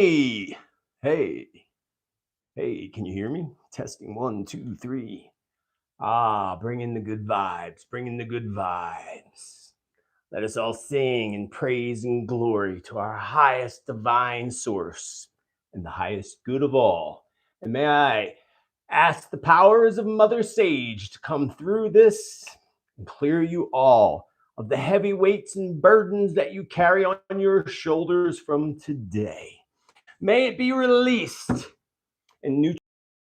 Hey, hey, hey, can you hear me? Testing 1, 2, 3. Bring in the good vibes, bring in the good vibes. Let us all sing in praise and glory to our highest divine source and the highest good of all. And may I ask the powers of Mother Sage to come through this and clear you all of the heavy weights and burdens that you carry on your shoulders from today. May it be released and neutral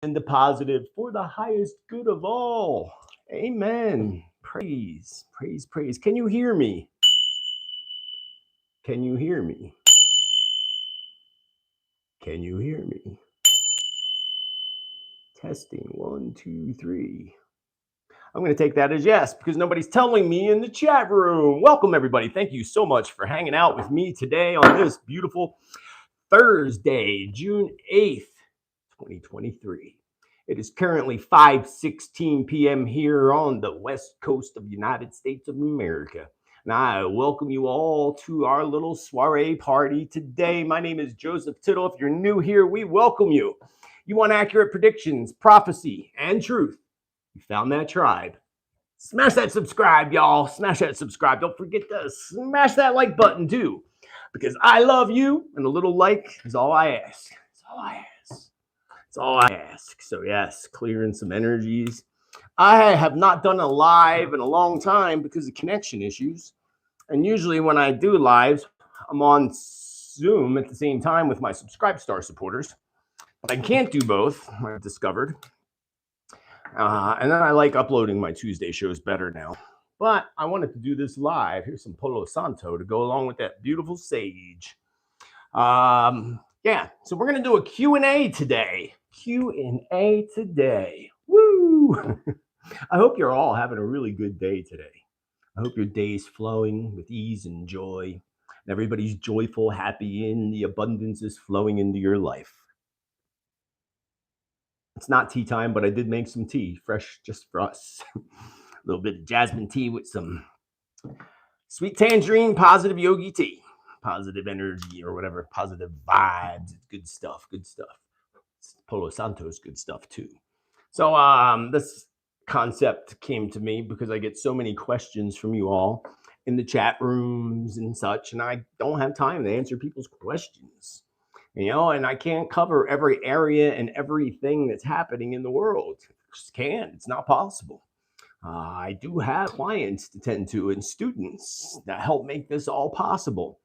and positive for the highest good of all. Amen. Praise, praise, praise. Can you hear me? Can you hear me? Can you hear me? Testing 1, 2, 3. I'm going to take that as yes because nobody's telling me in the chat room. Welcome, everybody. Thank you so much for hanging out with me today on this beautiful Thursday, June 8th, 2023. It is currently 5:16 p.m. here on the west coast of the United States of America. And I welcome you all to our little soiree party today. My name is Joseph Tittel. If you're new here, we welcome you. You want accurate predictions, prophecy, and truth? You found that tribe. Smash that subscribe, y'all. Smash that subscribe. Don't forget to smash that like button, too, because I love you, and a little like is all I ask. That's all I ask. That's all I ask. So, yes, clearing some energies. I have not done a live in a long time because of connection issues. And usually when I do lives, I'm on Zoom at the same time with my Subscribe Star supporters. But I can't do both, I've discovered. And then I like uploading my Tuesday shows better now. But I wanted to do this live. Here's some Palo Santo to go along with that beautiful sage. Yeah, so we're going to do a Q&A today. Q&A today. Woo! I hope you're all having a really good day today. I hope your day is flowing with ease and joy. And everybody's joyful, happy, and the abundance is flowing into your life. It's not tea time, but I did make some tea, fresh just for us. A little bit of jasmine tea with some sweet tangerine, positive yogi tea, positive energy or whatever, positive vibes. It's good stuff, good stuff. Palo Santo's good stuff too. So this concept came to me because I get so many questions from you all in the chat rooms and such, and I don't have time to answer people's questions. You know, and I can't cover every area and everything that's happening in the world. I just can't. It's not possible. I do have clients to tend to and students that help make this all possible.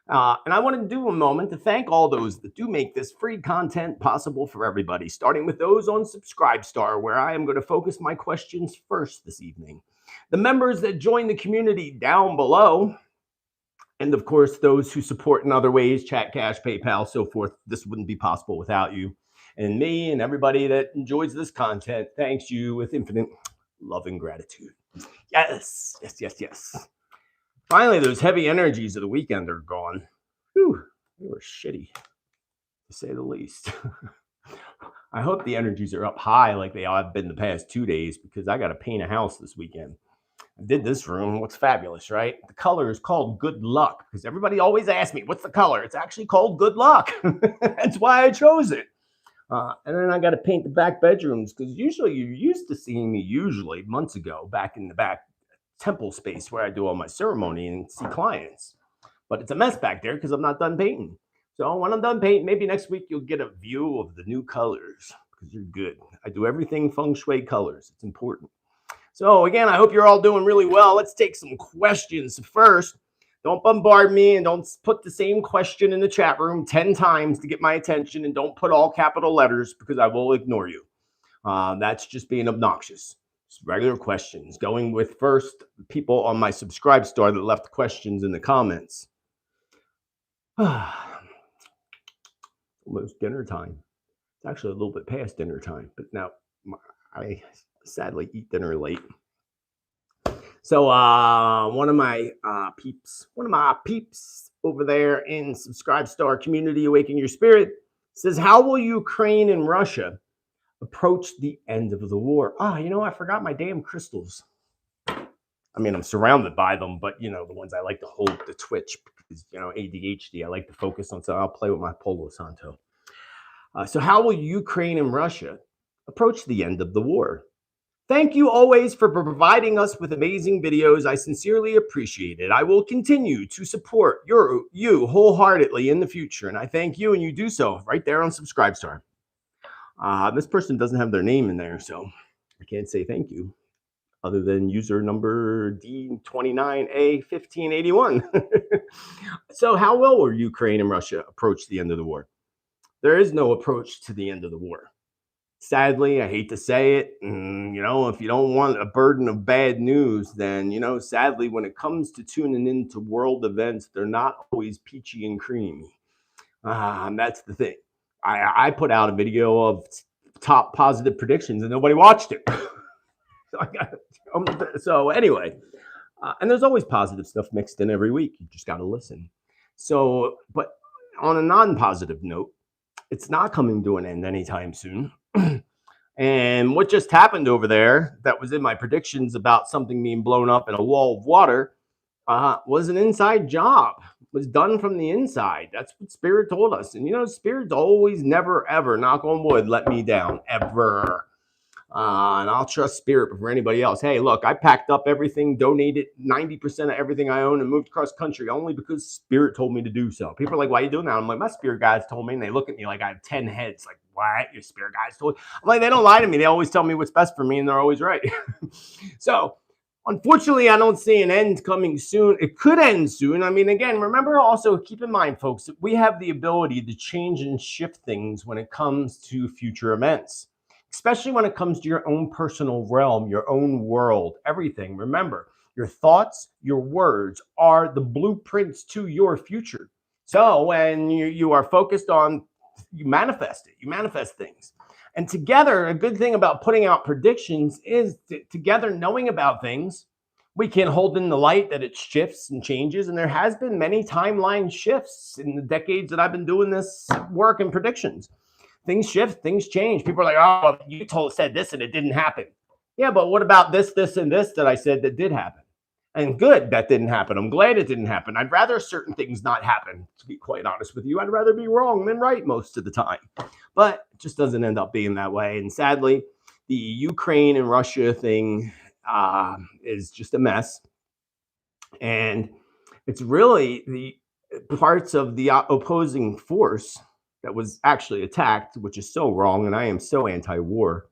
And I want to do a moment to thank all those that do make this free content possible for everybody, starting with those on Subscribe Star, where I am going to focus my questions first this evening. The members that join the community down below, and of course, those who support in other ways, chat, cash, PayPal, so forth. This wouldn't be possible without you. And me and everybody that enjoys this content, thanks you with infinite love and gratitude. Yes, yes, yes, yes. Finally, those heavy energies of the weekend are gone. Whew, they were shitty, to say the least. I hope the energies are up high like they have been the past 2 days, because I got to paint a house this weekend. I did this room. Looks fabulous, right? The color is called Good Luck, because everybody always asks me, what's the color? It's actually called Good Luck. That's why I chose it. And then I got to paint the back bedrooms, because usually you're used to seeing me months ago back in the back temple space where I do all my ceremony and see clients. But it's a mess back there because I'm not done painting. So when I'm done painting, maybe next week you'll get a view of the new colors, because you're good. I do everything feng shui colors. It's important. So again, I hope you're all doing really well. Let's take some questions first. Don't bombard me and don't put the same question in the chat room 10 times to get my attention, and don't put all capital letters because I will ignore you. That's just being obnoxious. Just regular questions. Going with first people on my Subscribe Star that left questions in the comments. Almost dinner time. It's actually a little bit past dinner time, but now I sadly eat dinner late. So one of my peeps over there in Subscribe Star community, Awaken Your Spirit, says, how will Ukraine and Russia approach the end of the war? You know, I forgot my damn crystals. I mean, I'm surrounded by them, but you know, the ones I like to hold to Twitch, because, ADHD, I like to focus on, so I'll play with my Polo Santo. So how will Ukraine and Russia approach the end of the war? Thank you always for providing us with amazing videos. I sincerely appreciate it. I will continue to support you wholeheartedly in the future, and I thank you, and you do so right there on Subscribestar. This person doesn't have their name in there, so I can't say thank you other than user number D29A1581. So how will Ukraine and Russia approach the end of the war? There is no approach to the end of the war. Sadly, I hate to say it, if you don't want a burden of bad news, then, sadly, when it comes to tuning into world events, they're not always peachy and creamy. That's the thing. I put out a video of top positive predictions and nobody watched it. So anyway, and there's always positive stuff mixed in every week. You just got to listen. So, but on a non-positive note, it's not coming to an end anytime soon. And what just happened over there that was in my predictions about something being blown up in a wall of water was an inside job. It was done from the inside. That's what Spirit told us. And Spirit's always, never, ever, knock on wood, let me down, ever. And I'll trust Spirit before anybody else. Hey, look, I packed up everything, donated 90% of everything I own, and moved across country only because Spirit told me to do so. People are like, why are you doing that? I'm like, my Spirit guides told me, and they look at me like I have 10 heads. Like, what? Your Spirit guides told you? I'm like, they don't lie to me. They always tell me what's best for me, and they're always right. So, unfortunately, I don't see an end coming soon. It could end soon. I mean, again, remember also, keep in mind, folks, that we have the ability to change and shift things when it comes to future events. Especially when it comes to your own personal realm, your own world, everything. Remember, your thoughts, your words are the blueprints to your future. So when you are focused on, you manifest it, you manifest things. And together, a good thing about putting out predictions is together knowing about things, we can hold in the light that it shifts and changes. And there has been many timeline shifts in the decades that I've been doing this work and predictions. Things shift, things change. People are like, oh, you said this and it didn't happen. Yeah, but what about this, and this that I said that did happen? And good that didn't happen. I'm glad it didn't happen. I'd rather certain things not happen, to be quite honest with you. I'd rather be wrong than right most of the time. But it just doesn't end up being that way. And sadly, the Ukraine and Russia thing is just a mess. And it's really the parts of the opposing force that was actually attacked, which is so wrong, and I am so anti-war.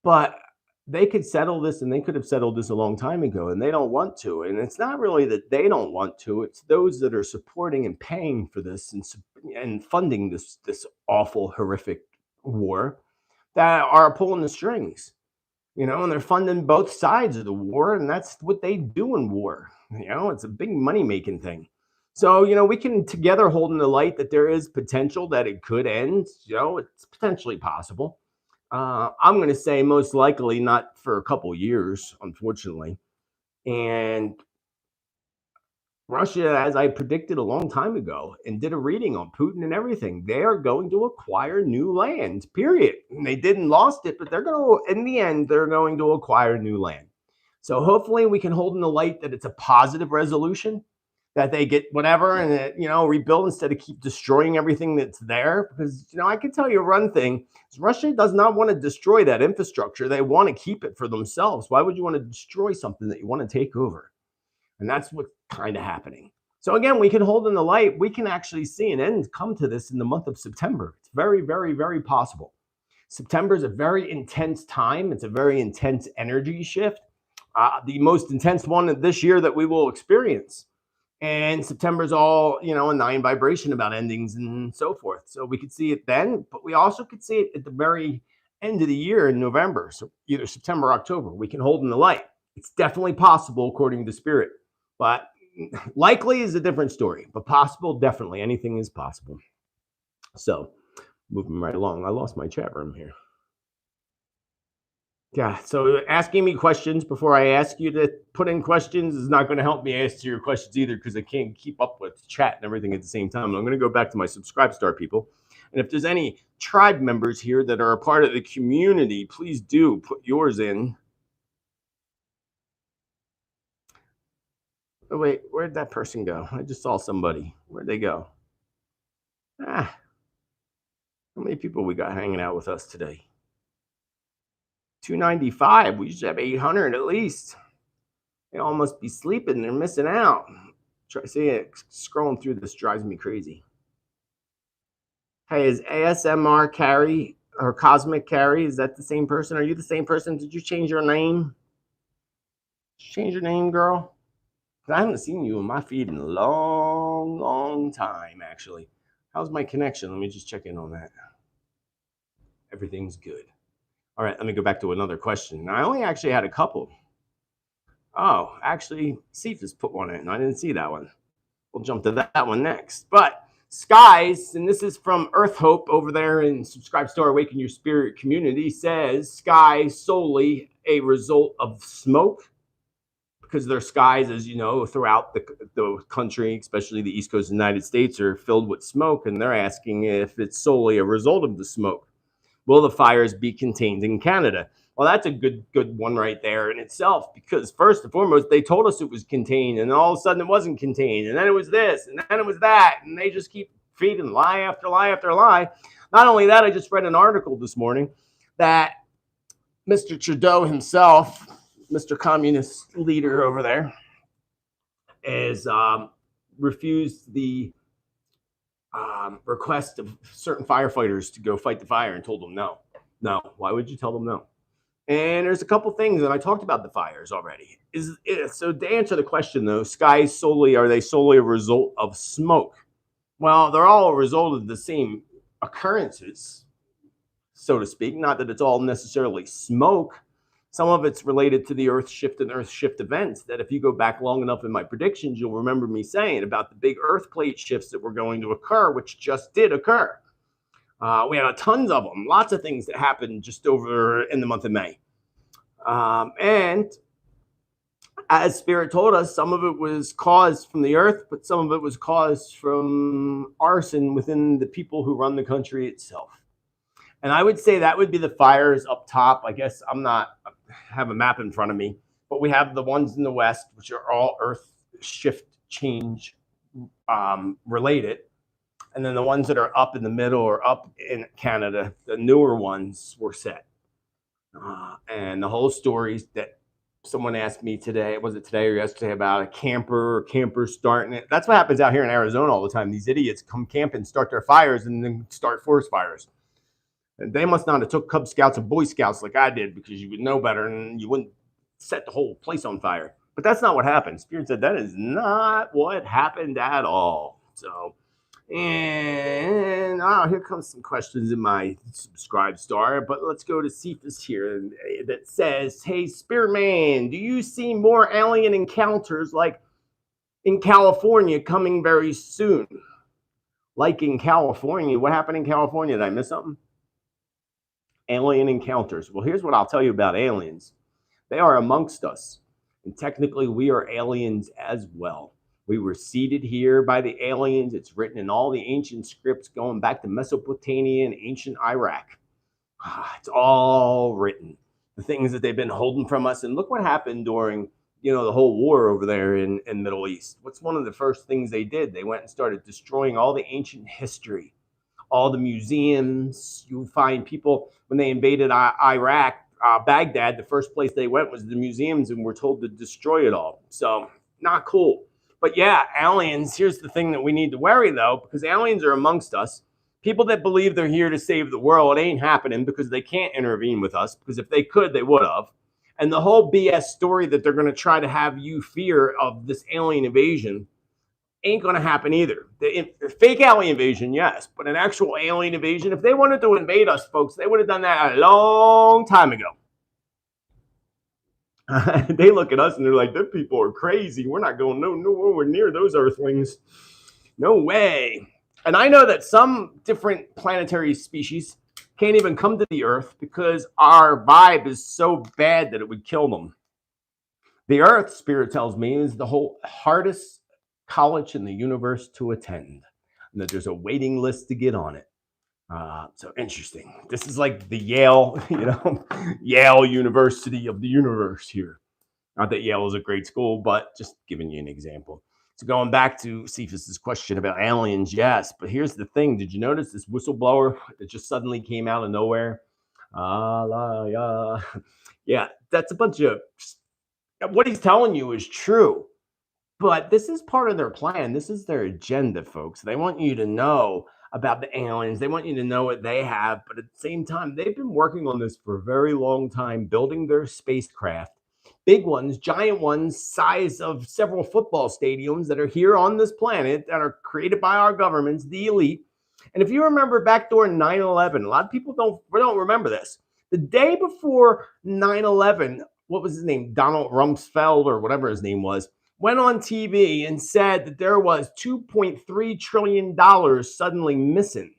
But they could settle this, and they could have settled this a long time ago, and they don't want to. And it's not really that they don't want to; it's those that are supporting and paying for this and funding this awful, horrific war that are pulling the strings. And they're funding both sides of the war, and that's what they do in war. It's a big money-making thing. So, we can together hold in the light that there is potential that it could end. It's potentially possible. I'm going to say most likely not for a couple years, unfortunately. And Russia, as I predicted a long time ago and did a reading on Putin and everything, they are going to acquire new land, period. And they didn't lost it, but they're going to, in the end, they're going to acquire new land. So hopefully we can hold in the light that it's a positive resolution, that they get whatever and, rebuild instead of keep destroying everything that's there. Because, I can tell you one thing, Russia does not want to destroy that infrastructure. They want to keep it for themselves. Why would you want to destroy something that you want to take over? And that's what's kind of happening. So again, we can hold in the light. We can actually see an end come to this in the month of September. It's very, very, very possible. September is a very intense time. It's a very intense energy shift. The most intense one this year that we will experience. And September is all, a 9 vibration about endings and so forth. So we could see it then, but we also could see it at the very end of the year in November. So either September or October, we can hold in the light. It's definitely possible according to Spirit, but likely is a different story, but possible, definitely. Anything is possible. So moving right along. I lost my chat room here. Yeah, so asking me questions before I ask you to put in questions is not going to help me answer your questions either, because I can't keep up with chat and everything at the same time. I'm going to go back to my Subscribestar people. And if there's any tribe members here that are a part of the community, please do put yours in. Oh, wait, where'd that person go? I just saw somebody. Where'd they go? How many people we got hanging out with us today? 295. We used to have 800 at least. They all must be sleeping. They're missing out. Try see it. Scrolling through this drives me crazy. Hey, is ASMR Carrie or Cosmic Carrie? Is that the same person? Are you the same person? Did you change your name? Did you change your name, girl? I haven't seen you in my feed in a long, long time, actually. How's my connection? Let me just check in on that. Everything's good. All right, let me go back to another question. I only actually had a couple. Oh, actually, Cephas put one in. I didn't see that one. We'll jump to that one next. But skies, and this is from Earth Hope over there in Subscribe Star Awaken Your Spirit community, says skies solely a result of smoke, because their skies, as you know, throughout the country, especially the East Coast of the United States, are filled with smoke, and they're asking if it's solely a result of the smoke. Will the fires be contained in Canada? Well, that's a good one right there in itself, because first and foremost, they told us it was contained, and all of a sudden it wasn't contained, and then it was this, and then it was that, and they just keep feeding lie after lie after lie. Not only that, I just read an article this morning that Mr. Trudeau himself, Mr. Communist leader over there, has refused the request of certain firefighters to go fight the fire and told them no. No, why would you tell them no? And there's a couple things, and I talked about the fires already. So to answer the question, though, skies solely, are they solely a result of smoke? Well, they're all a result of the same occurrences, so to speak. Not that it's all necessarily smoke. Some of it's related to the Earth shift and Earth shift events that if you go back long enough in my predictions, you'll remember me saying about the big Earth plate shifts that were going to occur, which just did occur. We had tons of them, lots of things that happened just over in the month of May. And as Spirit told us, some of it was caused from the Earth, but some of it was caused from arson within the people who run the country itself. And I would say that would be the fires up top. I guess I have a map in front of me, but we have the ones in the west, which are all Earth shift change related. And then the ones that are up in the middle or up in Canada, the newer ones were set. And the whole stories that someone asked me today, was it today or yesterday, about a camper starting it. That's what happens out here in Arizona all the time. These idiots come camp and start their fires and then start forest fires. And they must not have took Cub Scouts and Boy Scouts like I did, because you would know better and you wouldn't set the whole place on fire. But that's not what happened. Spirit said that is not what happened at all. So, and here comes some questions in my Subscribe Star. But let's go to Cephas here that says, hey, Spiritman, do you see more alien encounters like in California coming very soon? Like in California? What happened in California? Did I miss something? Alien encounters. Well, here's what I'll tell you about aliens. They are amongst us. And technically, we are aliens as well. We were seeded here by the aliens. It's written in all the ancient scripts going back to Mesopotamia and ancient Iraq. It's all written. The things that they've been holding from us. And look what happened during, the whole war over there in Middle East. What's one of the first things they did? They went and started destroying all the ancient history, all the museums. You find people, when they invaded Iraq, Baghdad, the first place they went was the museums and were told to destroy it all. So not cool. But yeah, aliens, here's the thing that we need to worry, though, because aliens are amongst us. People that believe they're here to save the world, it ain't happening, because they can't intervene with us, because if they could, they would have. And the whole BS story that they're going to try to have you fear of this alien invasion ain't going to happen either. The fake alien invasion, yes, but an actual alien invasion, if they wanted to invade us, folks, they would have done that a long time ago. They look at us and they're like, "Them people are crazy. We're not going nowhere near those Earthlings. No way." And I know that some different planetary species can't even come to the Earth because our vibe is so bad that it would kill them. The Earth, Spirit tells me, is the hardest college in the universe to attend, and that there's a waiting list to get on it. So interesting. This is like the Yale, Yale University of the universe here. Not that Yale is a great school, but just giving you an example. So going back to Cephas's question about aliens, yes, but here's the thing. Did you notice this whistleblower that just suddenly came out of nowhere? Yeah, that's a bunch of what he's telling you is true. But this is part of their plan. This is their agenda, folks. They want you to know about the aliens. They want you to know what they have. But at the same time, they've been working on this for a very long time, building their spacecraft, big ones, giant ones, size of several football stadiums that are here on this planet that are created by our governments, the elite. And if you remember back during 9/11, a lot of people don't remember this. The day before 9/11, what was his name? Donald Rumsfeld or whatever his name was, went on TV and said that there was $2.3 trillion suddenly missing,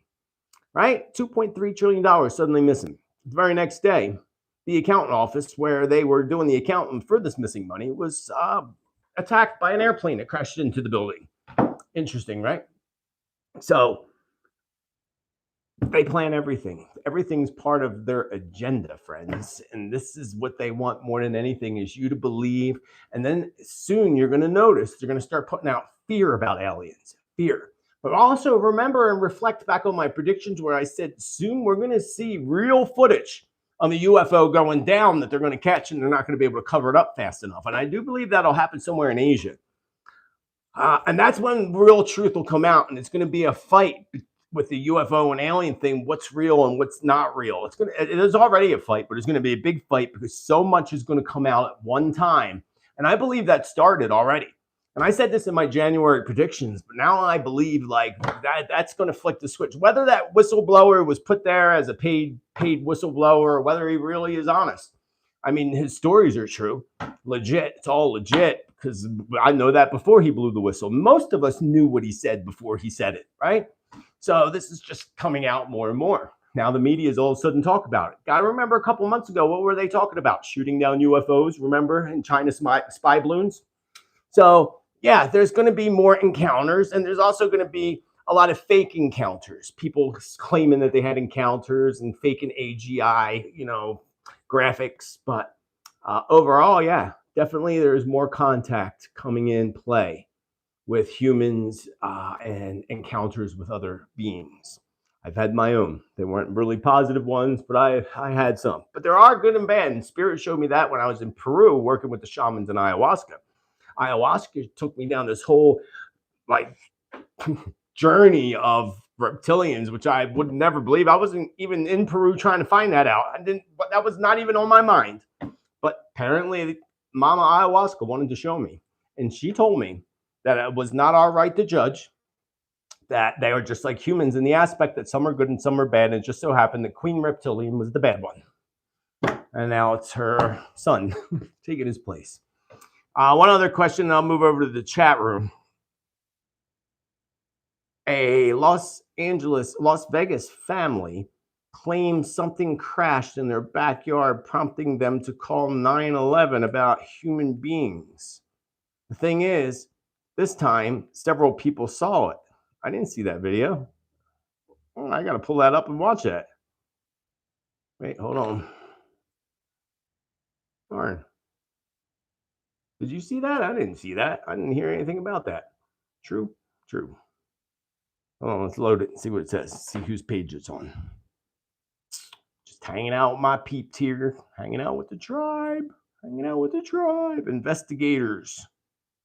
right? $2.3 trillion suddenly missing. The very next day, the accountant office where they were doing the accounting for this missing money was attacked by an airplane that crashed into the building. Interesting, right? So they plan everything. Everything's part of their agenda, friends. And this is what they want more than anything is you to believe. And then soon you're going to notice they're going to start putting out fear about aliens. Fear. But also remember and reflect back on my predictions where I said soon we're going to see real footage on the UFO going down that they're going to catch and they're not going to be able to cover it up fast enough. And I do believe that'll happen somewhere in Asia. And that's when real truth will come out. And it's going to be a fight with the UFO and alien thing, what's real and what's not real. It is already a fight, but it's going to be a big fight because so much is going to come out at one time. And I believe that started already. And I said this in my January predictions, but now I believe like that's going to flick the switch. Whether that whistleblower was put there as a paid whistleblower or whether he really is honest. I mean, his stories are true, legit. It's all legit because I know that before he blew the whistle. Most of us knew what he said before he said it, right? So this is just coming out more and more. Now the media is all of a sudden talk about it. Got to remember a couple months ago, what were they talking about? Shooting down UFOs, remember, in China spy balloons? So yeah, there's going to be more encounters, and there's also going to be a lot of fake encounters. People claiming that they had encounters and faking AGI, graphics. But overall, yeah, definitely there's more contact coming in play with humans and encounters with other beings. I've had my own. They weren't really positive ones, but I had some. But there are good and bad. And Spirit showed me that when I was in Peru working with the shamans in ayahuasca. Ayahuasca took me down this whole like journey of reptilians, which I would never believe. I wasn't even in Peru trying to find that out. But that was not even on my mind. But apparently Mama Ayahuasca wanted to show me. And she told me that it was not our right to judge, that they are just like humans in the aspect that some are good and some are bad. And it just so happened that Queen Reptilian was the bad one. And now it's her son taking his place. One other question, and I'll move over to the chat room. A Las Vegas family claims something crashed in their backyard, prompting them to call 911 about human beings. The thing is, this time, several people saw it. I didn't see that video. Oh, I got to pull that up and watch that. Wait, hold on. Darn. Did you see that? I didn't see that. I didn't hear anything about that. True. Hold on, let's load it and see what it says. See whose page it's on. Just hanging out with my peeps here. Hanging out with the tribe. Investigators.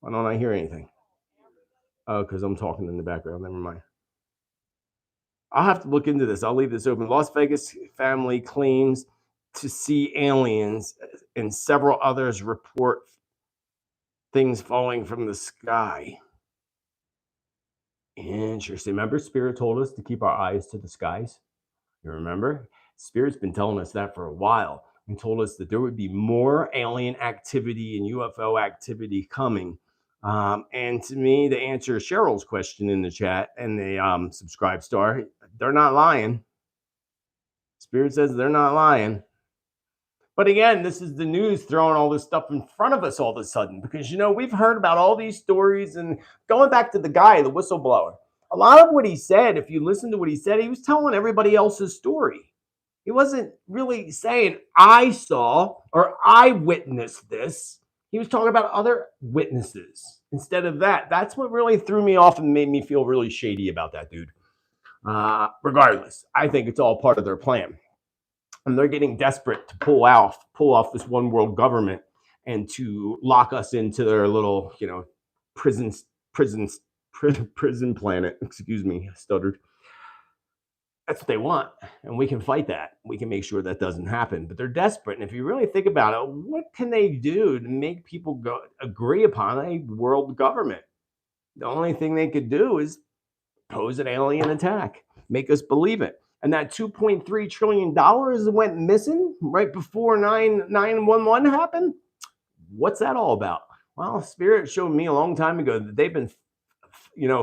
Why don't I hear anything? Oh, because I'm talking in the background. Never mind. I'll have to look into this. I'll leave this open. Las Vegas family claims to see aliens, and several others report things falling from the sky. Interesting. Remember, Spirit told us to keep our eyes to the skies? You remember? Spirit's been telling us that for a while and told us that there would be more alien activity and UFO activity coming. And to me, to answer Cheryl's question in the chat and the subscribe star, they're not lying. Spirit says they're not lying. But again, this is the news throwing all this stuff in front of us all of a sudden because, we've heard about all these stories and going back to the guy, the whistleblower, a lot of what he said, if you listen to what he said, he was telling everybody else's story. He wasn't really saying, I saw or I witnessed this. He was talking about other witnesses instead of that. That's what really threw me off and made me feel really shady about that dude. Regardless, I think it's all part of their plan. And they're getting desperate to pull off this one world government and to lock us into their little, prisons, prisons, prison planet. Excuse me, I stuttered. That's what they want, and we can fight that. We can make sure that doesn't happen. But they're desperate, and if you really think about it, what can they do to make people agree upon a world government? The only thing they could do is pose an alien attack, make us believe it. And that $2.3 trillion went missing right before 9/11 happened. What's that all about? Well, Spirit showed me a long time ago that they've been,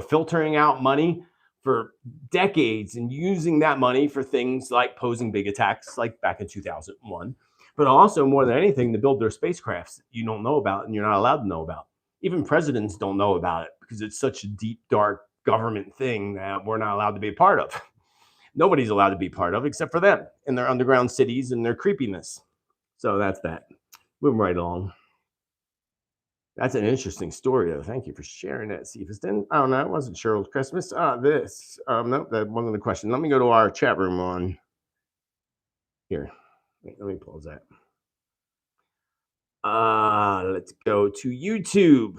filtering out money for decades and using that money for things like posing big attacks, like back in 2001, but also more than anything to build their spacecrafts that you don't know about and you're not allowed to know about. Even presidents don't know about it because it's such a deep, dark government thing that we're not allowed to be a part of. Nobody's allowed to be part of except for them and their underground cities and their creepiness. So that's that. Moving right along. That's an interesting story, though. Thank you for sharing that, Cephas. Then I don't know. It wasn't Cheryl's Christmas. No, that wasn't the question. Let me go to our chat room on here. Wait, let me pause that. Let's go to YouTube.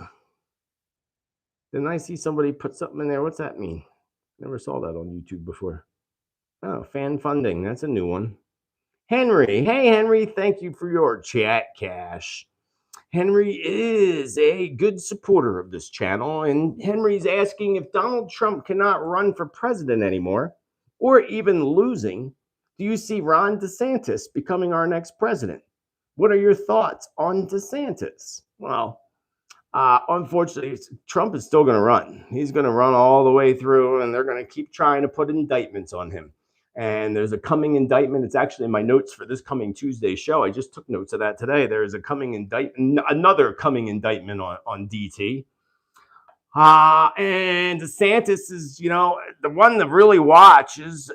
Didn't I see somebody put something in there? What's that mean? Never saw that on YouTube before. Oh, fan funding. That's a new one. Henry. Hey, Henry. Thank you for your chat cash. Henry is a good supporter of this channel, and Henry's asking if Donald Trump cannot run for president anymore, or even losing, do you see Ron DeSantis becoming our next president? What are your thoughts on DeSantis? Well, unfortunately, Trump is still going to run. He's going to run all the way through, and they're going to keep trying to put indictments on him. And there's a coming indictment. It's actually in my notes for this coming Tuesday show. I just took notes of that today. There's a coming indictment, another coming indictment on DT. And DeSantis is, the one to really watch is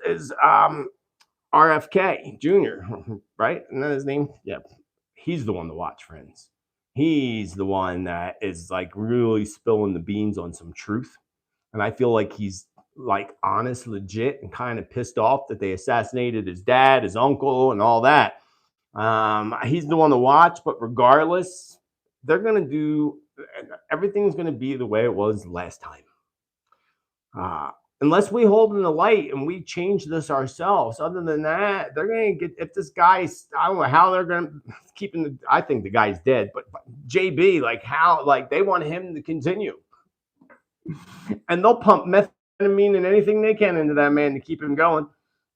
RFK Jr., right? Isn't that his name? Yeah. He's the one to watch, friends. He's the one that is like really spilling the beans on some truth. And I feel like he's like honest, legit, and kind of pissed off that they assassinated his dad, his uncle, and all that. He's the one to watch, but regardless, they're going to do, everything's going to be the way it was last time. Unless we hold in the light and we change this ourselves. Other than that, they're going to get, if this guy's, I don't know how they're going to keep him, I think the guy's dead, but JB, they want him to continue. And they'll pump methamphetamine and anything they can into that man to keep him going,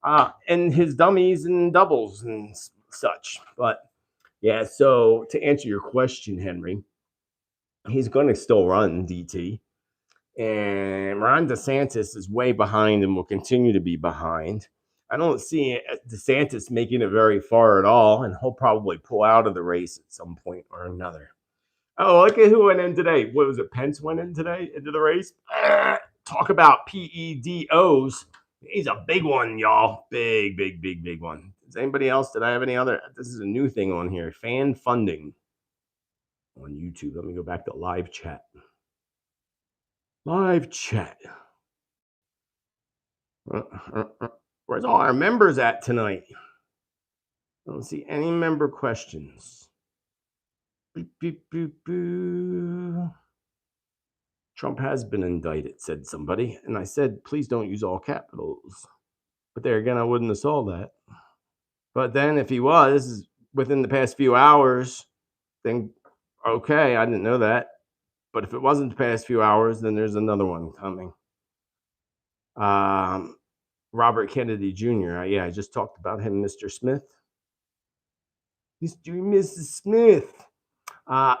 and his dummies and doubles and such. But yeah, so to answer your question, Henry, he's going to still run DT. And Ron DeSantis is way behind and will continue to be behind. I don't see DeSantis making it very far at all, and he'll probably pull out of the race at some point or another. Oh, look at who went in today. What was it? Pence went in today into the race. Talk about PEDOs. He's a big one, y'all. Big one. Is anybody else? Did I have any other? This is a new thing on here. Fan funding on YouTube. Let me go back to live chat. Live chat. Where's all our members at tonight? I don't see any member questions. Boop, boop, boop, boop. Trump has been indicted, said somebody. And I said, please don't use all capitals. But there again, I wouldn't have saw that. But then if he was within the past few hours, then okay, I didn't know that. But if it wasn't the past few hours, then there's another one coming. Robert Kennedy Jr. Yeah, I just talked about him, Mr. Smith. Mrs. Smith. Yeah,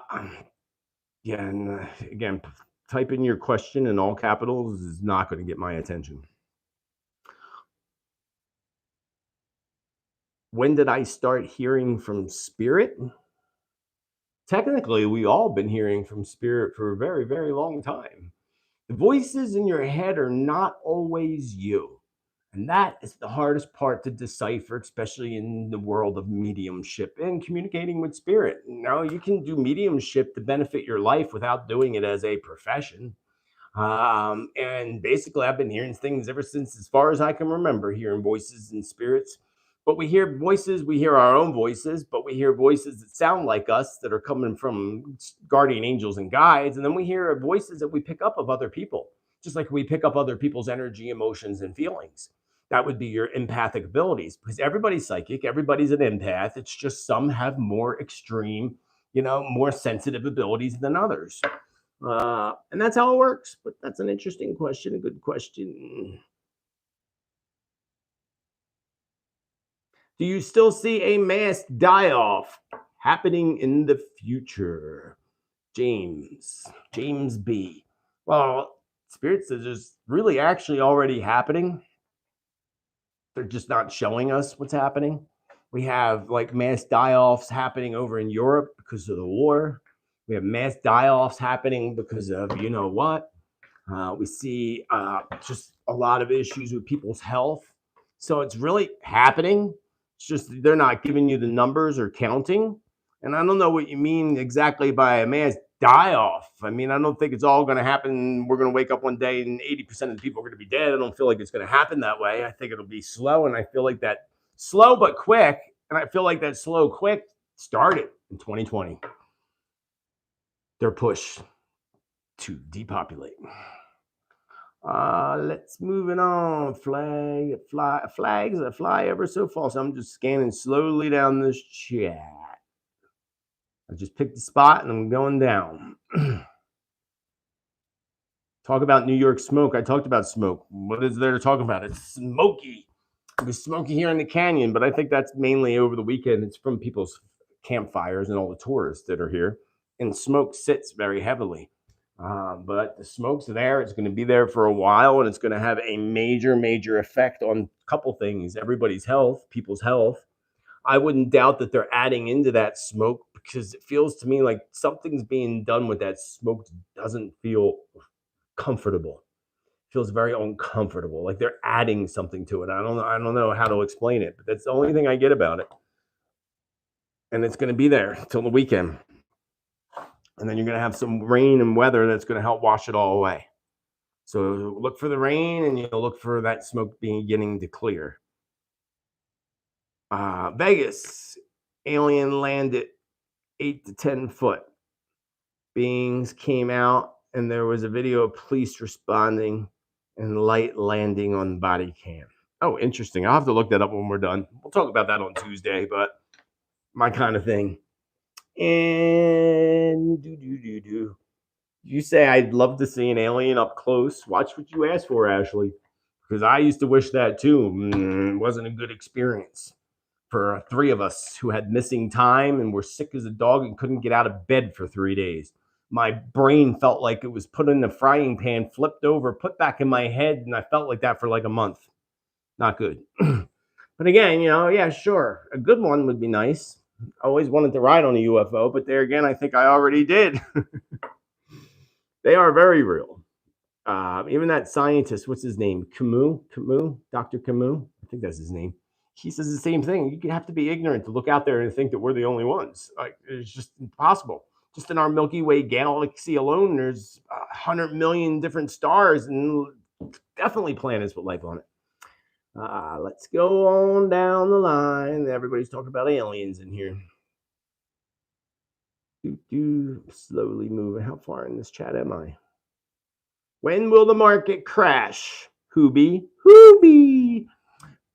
and again, type in your question in all capitals is not going to get my attention. When did I start hearing from Spirit? Technically, we've all been hearing from Spirit for a very, very long time. The voices in your head are not always you. And that is the hardest part to decipher, especially in the world of mediumship and communicating with spirit. You can do mediumship to benefit your life without doing it as a profession. And basically, I've been hearing things ever since, as far as I can remember, hearing voices and spirits. But we hear voices, we hear our own voices, but we hear voices that sound like us that are coming from guardian angels and guides. And then we hear voices that we pick up of other people, just like we pick up other people's energy, emotions, and feelings. That would be your empathic abilities, because everybody's psychic, everybody's an empath. It's just some have more extreme, more sensitive abilities than others. And that's how it works. But that's an interesting question, a good question. Do you still see a mass die-off happening in the future? James B. Well, Spirit says it's really actually already happening. They're just not showing us what's happening. We have like mass die-offs happening over in Europe because of the war. We have mass die-offs happening because of you know what. We see just a lot of issues with people's health. So it's really happening. It's just they're not giving you the numbers or counting. And I don't know what you mean exactly by a mass die-off. I mean, I don't think it's all going to happen. We're going to wake up one day and 80% of the people are going to be dead. I don't feel like it's going to happen that way. I think it'll be slow. And I feel like that slow but quick. And I feel like that slow quick started in 2020. Their push to depopulate. Let's move it on. Flags that fly ever so far. So I'm just scanning slowly down this chat. I just picked a spot and I'm going down. Talk about New York smoke. I talked about smoke. What is there to talk about? It's smoky. It was smoky here in the canyon, but I think that's mainly over the weekend. It's from people's campfires and all the tourists that are here. And smoke sits very heavily. But the smoke's there. It's going to be there for a while, and it's going to have a major, major effect on a couple things. Everybody's health, people's health. I wouldn't doubt that they're adding into that smoke because it feels to me like something's being done with that smoke. Doesn't feel comfortable. It feels very uncomfortable. Like they're adding something to it. I don't know how to explain it, but that's the only thing I get about it. And it's going to be there till the weekend. And then you're going to have some rain and weather that's going to help wash it all away. So look for the rain and you'll look for that smoke beginning to clear. Vegas, alien landed 8 to 10 foot. Beings came out and there was a video of police responding and light landing on body cam. Oh, interesting. I'll have to look that up when we're done. We'll talk about that on Tuesday, but my kind of thing. And you say I'd love to see an alien up close. Watch what you ask for, Ashley, because I used to wish that too. It wasn't a good experience for 3 of us who had missing time and were sick as a dog and couldn't get out of bed for 3 days. My brain felt like it was put in the frying pan, flipped over, put back in my head, and I felt like that for like a month. Not good. But again, yeah, sure. A good one would be nice. I always wanted to ride on a UFO, but there again, I think I already did. They are very real. Even that scientist, what's his name? Camus, Dr. Camus. I think that's his name. He says the same thing. You have to be ignorant to look out there and think that we're the only ones. Like, it's just impossible. Just in our Milky Way galaxy alone, there's 100 million different stars and definitely planets with life on it. Let's go on down the line. Everybody's talking about aliens in here. Slowly moving. How far in this chat am I? When will the market crash? Hoobie.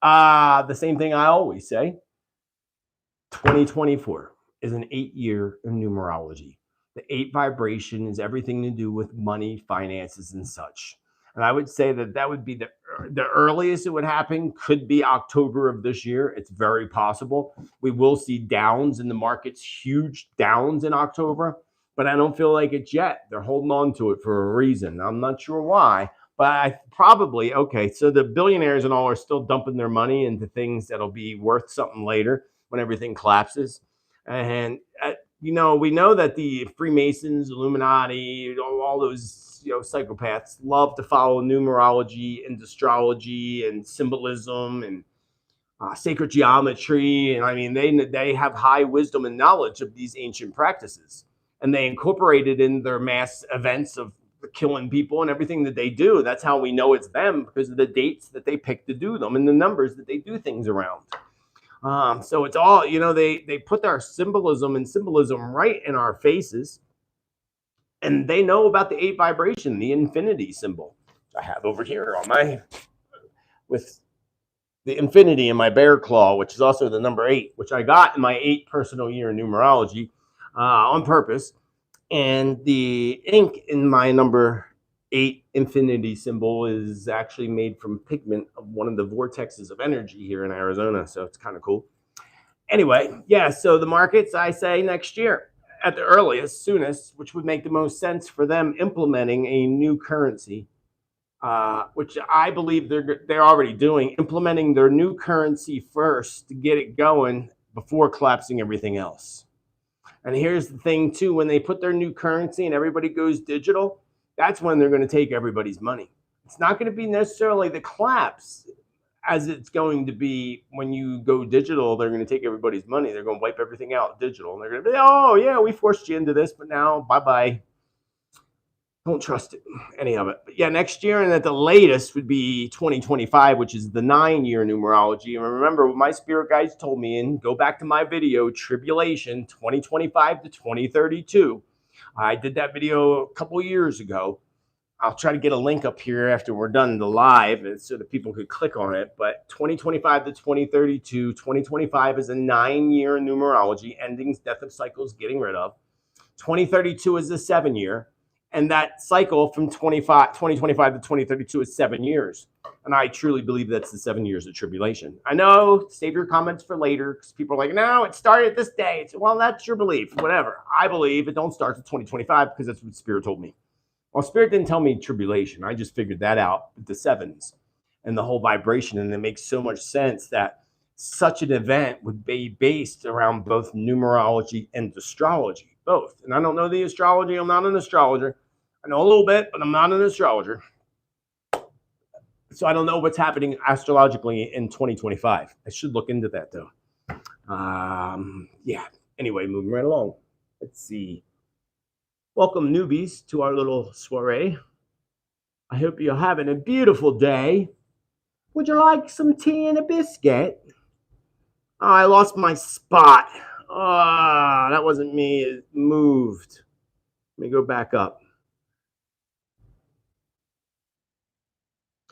The same thing I always say. 2024 is an 8-year in numerology. The 8 vibration is everything to do with money, finances, and such. And I would say that would be the earliest it would happen could be October of this year. It's very possible. We will see downs in the markets, huge downs in October, but I don't feel like it's yet. They're holding on to it for a reason. I'm not sure why, but so the billionaires and all are still dumping their money into things that'll be worth something later when everything collapses. And we know that the Freemasons, Illuminati, all those psychopaths love to follow numerology and astrology and symbolism and sacred geometry. And I mean, they have high wisdom and knowledge of these ancient practices. And they incorporate it in their mass events of killing people and everything that they do. That's how we know it's them, because of the dates that they pick to do them and the numbers that they do things around. So it's all, they put their symbolism right in our faces. And they know about the 8 vibration, the infinity symbol. I have over here on with the infinity in my bear claw, which is also the number 8, which I got in my 8 personal year numerology on purpose. And the ink in my number 8 infinity symbol is actually made from pigment of one of the vortexes of energy here in Arizona. So it's kind of cool. Anyway, yeah, so the markets, I say next year at the earliest, soonest, which would make the most sense for them implementing a new currency, which I believe they're already doing, implementing their new currency first to get it going before collapsing everything else. And here's the thing, too, when they put their new currency and everybody goes digital, that's when they're going to take everybody's money. It's not going to be necessarily the collapse as it's going to be when you go digital. They're going to take everybody's money. They're going to wipe everything out digital. And they're going to be, oh, yeah, we forced you into this, but now bye-bye. Don't trust it, any of it. But yeah, next year and at the latest would be 2025, which is the 9-year numerology. And remember what my spirit guides told me, and go back to my video, Tribulation 2025 to 2032. I did that video a couple years ago. I'll try to get a link up here after we're done the live so that people could click on it. But 2025 to 2032, 2025 is a 9-year numerology, endings, death of cycles, getting rid of. 2032 is a 7-year. And that cycle from 2025 to 2032 is 7 years. And I truly believe that's the 7 years of tribulation. I know, save your comments for later, because people are like, no, it started this day. Well, that's your belief, whatever. I believe it don't start to 2025 because that's what Spirit told me. Well, Spirit didn't tell me tribulation. I just figured that out with the 7s and the whole vibration. And it makes so much sense that such an event would be based around both numerology and astrology. Both. And I don't know the astrology. I'm not an astrologer. I know a little bit, but I'm not an astrologer. So I don't know what's happening astrologically in 2025. I should look into that, though. Yeah. Anyway, moving right along. Let's see. Welcome, newbies, to our little soiree. I hope you're having a beautiful day. Would you like some tea and a biscuit? Oh, I lost my spot. Oh, that wasn't me. It moved. Let me go back up.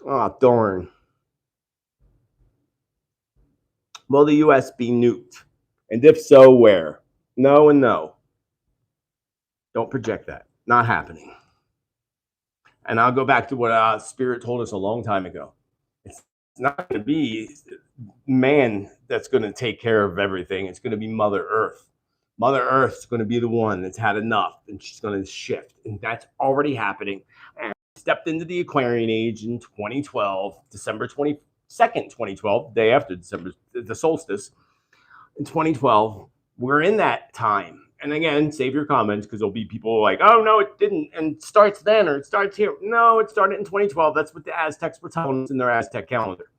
Oh, darn. Will the U.S. be nuked? And if so, where? No and no. Don't project that. Not happening. And I'll go back to what Spirit told us a long time ago. It's not going to be man that's going to take care of everything. It's going to be Mother Earth. Mother Earth's going to be the one that's had enough, and she's going to shift. And that's already happening. And I stepped into the Aquarian age in 2012, December 22nd, 2012, the day after the solstice. In 2012, we're in that time. And again, save your comments, because there'll be people like, oh, no, it didn't. And it starts then, or it starts here. No, it started in 2012. That's what the Aztecs were telling us in their Aztec calendar.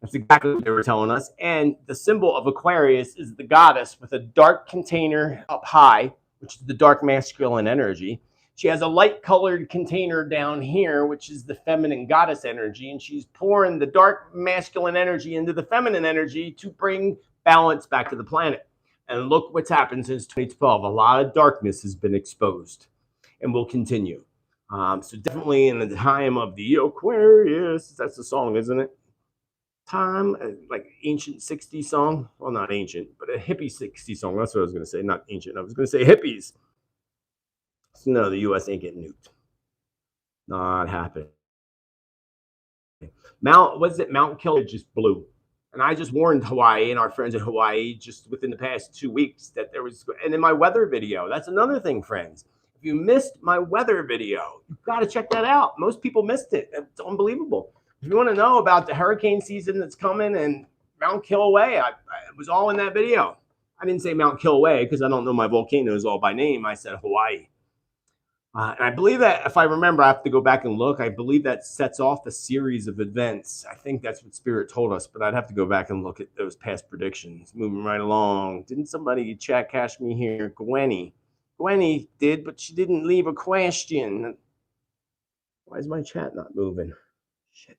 That's exactly what they were telling us. And the symbol of Aquarius is the goddess with a dark container up high, which is the dark masculine energy. She has a light-colored container down here, which is the feminine goddess energy. And she's pouring the dark masculine energy into the feminine energy to bring balance back to the planet. And look what's happened since 2012. A lot of darkness has been exposed and will continue. So definitely in the time of the Aquarius, that's the song, isn't it? Time, like ancient 60s song. Well, not ancient, but a hippie 60s song. That's what I was going to say. Not ancient. I was going to say hippies. So no, the U.S. ain't getting nuked. Not happening. Mount Killer just blew. And I just warned Hawaii and our friends in Hawaii just within the past 2 weeks that there was, and in my weather video, that's another thing, friends. If you missed my weather video, you've got to check that out. Most people missed it. It's unbelievable. If you want to know about the hurricane season that's coming and Mount Kilauea, I was all in that video. I didn't say Mount Kilauea because I don't know my volcanoes all by name. I said Hawaii. And I believe that, if I remember, I have to go back and look. I believe that sets off a series of events. I think that's what Spirit told us, but I'd have to go back and look at those past predictions. Moving right along. Didn't somebody chat cash me here? Gwenny did, but she didn't leave a question. Why is my chat not moving? Shit.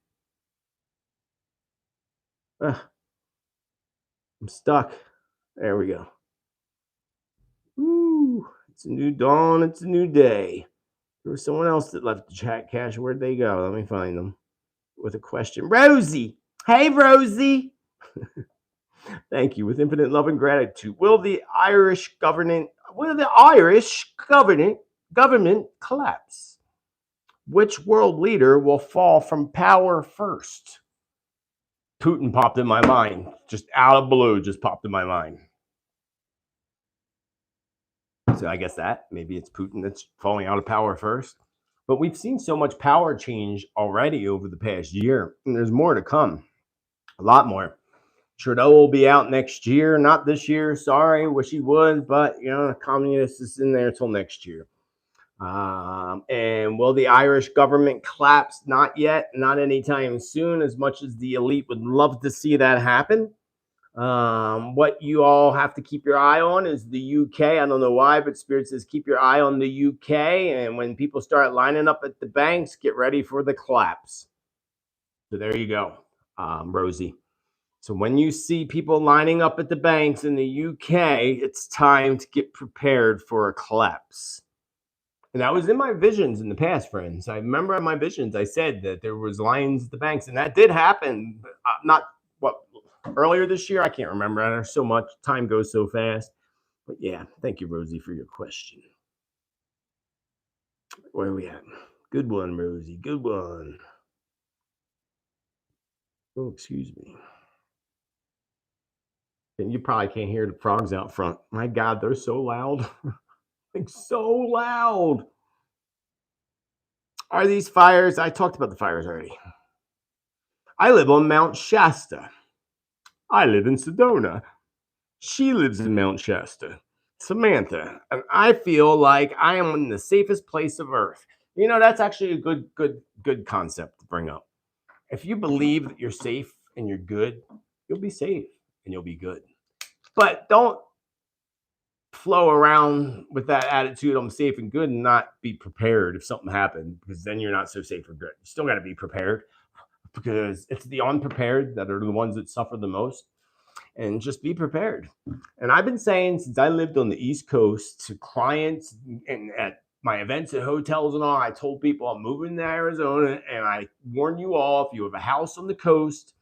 I'm stuck. There we go. Woo. It's a new dawn. It's a new day. There was someone else that left the chat cash. Where'd they go? Let me find them with a question. Rosie. Hey, Rosie. Thank you. With infinite love and gratitude. Will the Irish government collapse? Which world leader will fall from power first? Putin popped in my mind. Just out of blue, just popped in my mind. So I guess that maybe it's Putin that's falling out of power first. But we've seen so much power change already over the past year, and there's more to come. A lot more. Trudeau will be out next year, not this year. Sorry, wish he would, but the communist is in there until next year. And will the Irish government collapse? Not yet, not anytime soon, as much as the elite would love to see that happen. What you all have to keep your eye on is the UK. I don't know why, but Spirit says keep your eye on the UK. And when people start lining up at the banks, get ready for the collapse. So there you go, Rosie. So when you see people lining up at the banks in the UK, it's time to get prepared for a collapse. And that was in my visions in the past, friends. I remember in my visions, I said that there was lines at the banks, and that did happen. Earlier this year? I can't remember. There's so much. Time goes so fast. But yeah, thank you, Rosie, for your question. Where are we at? Good one, Rosie. Good one. Oh, excuse me. And you probably can't hear the frogs out front. My God, they're so loud. Like so loud. Are these fires? I talked about the fires already. I live on Mount Shasta. I live in Sedona. She lives in Mount Shasta. Samantha. And I feel like I am in the safest place of Earth. That's actually a good concept to bring up. If you believe that you're safe and you're good, you'll be safe and you'll be good. But don't flow around with that attitude, I'm safe and good, and not be prepared if something happened, because then you're not so safe or good. You still got to be prepared, because it's the unprepared that are the ones that suffer the most. And just be prepared. And I've been saying since I lived on the East Coast to clients and at my events at hotels and all, I told people I'm moving to Arizona, and I warn you all, if you have a house on the coast,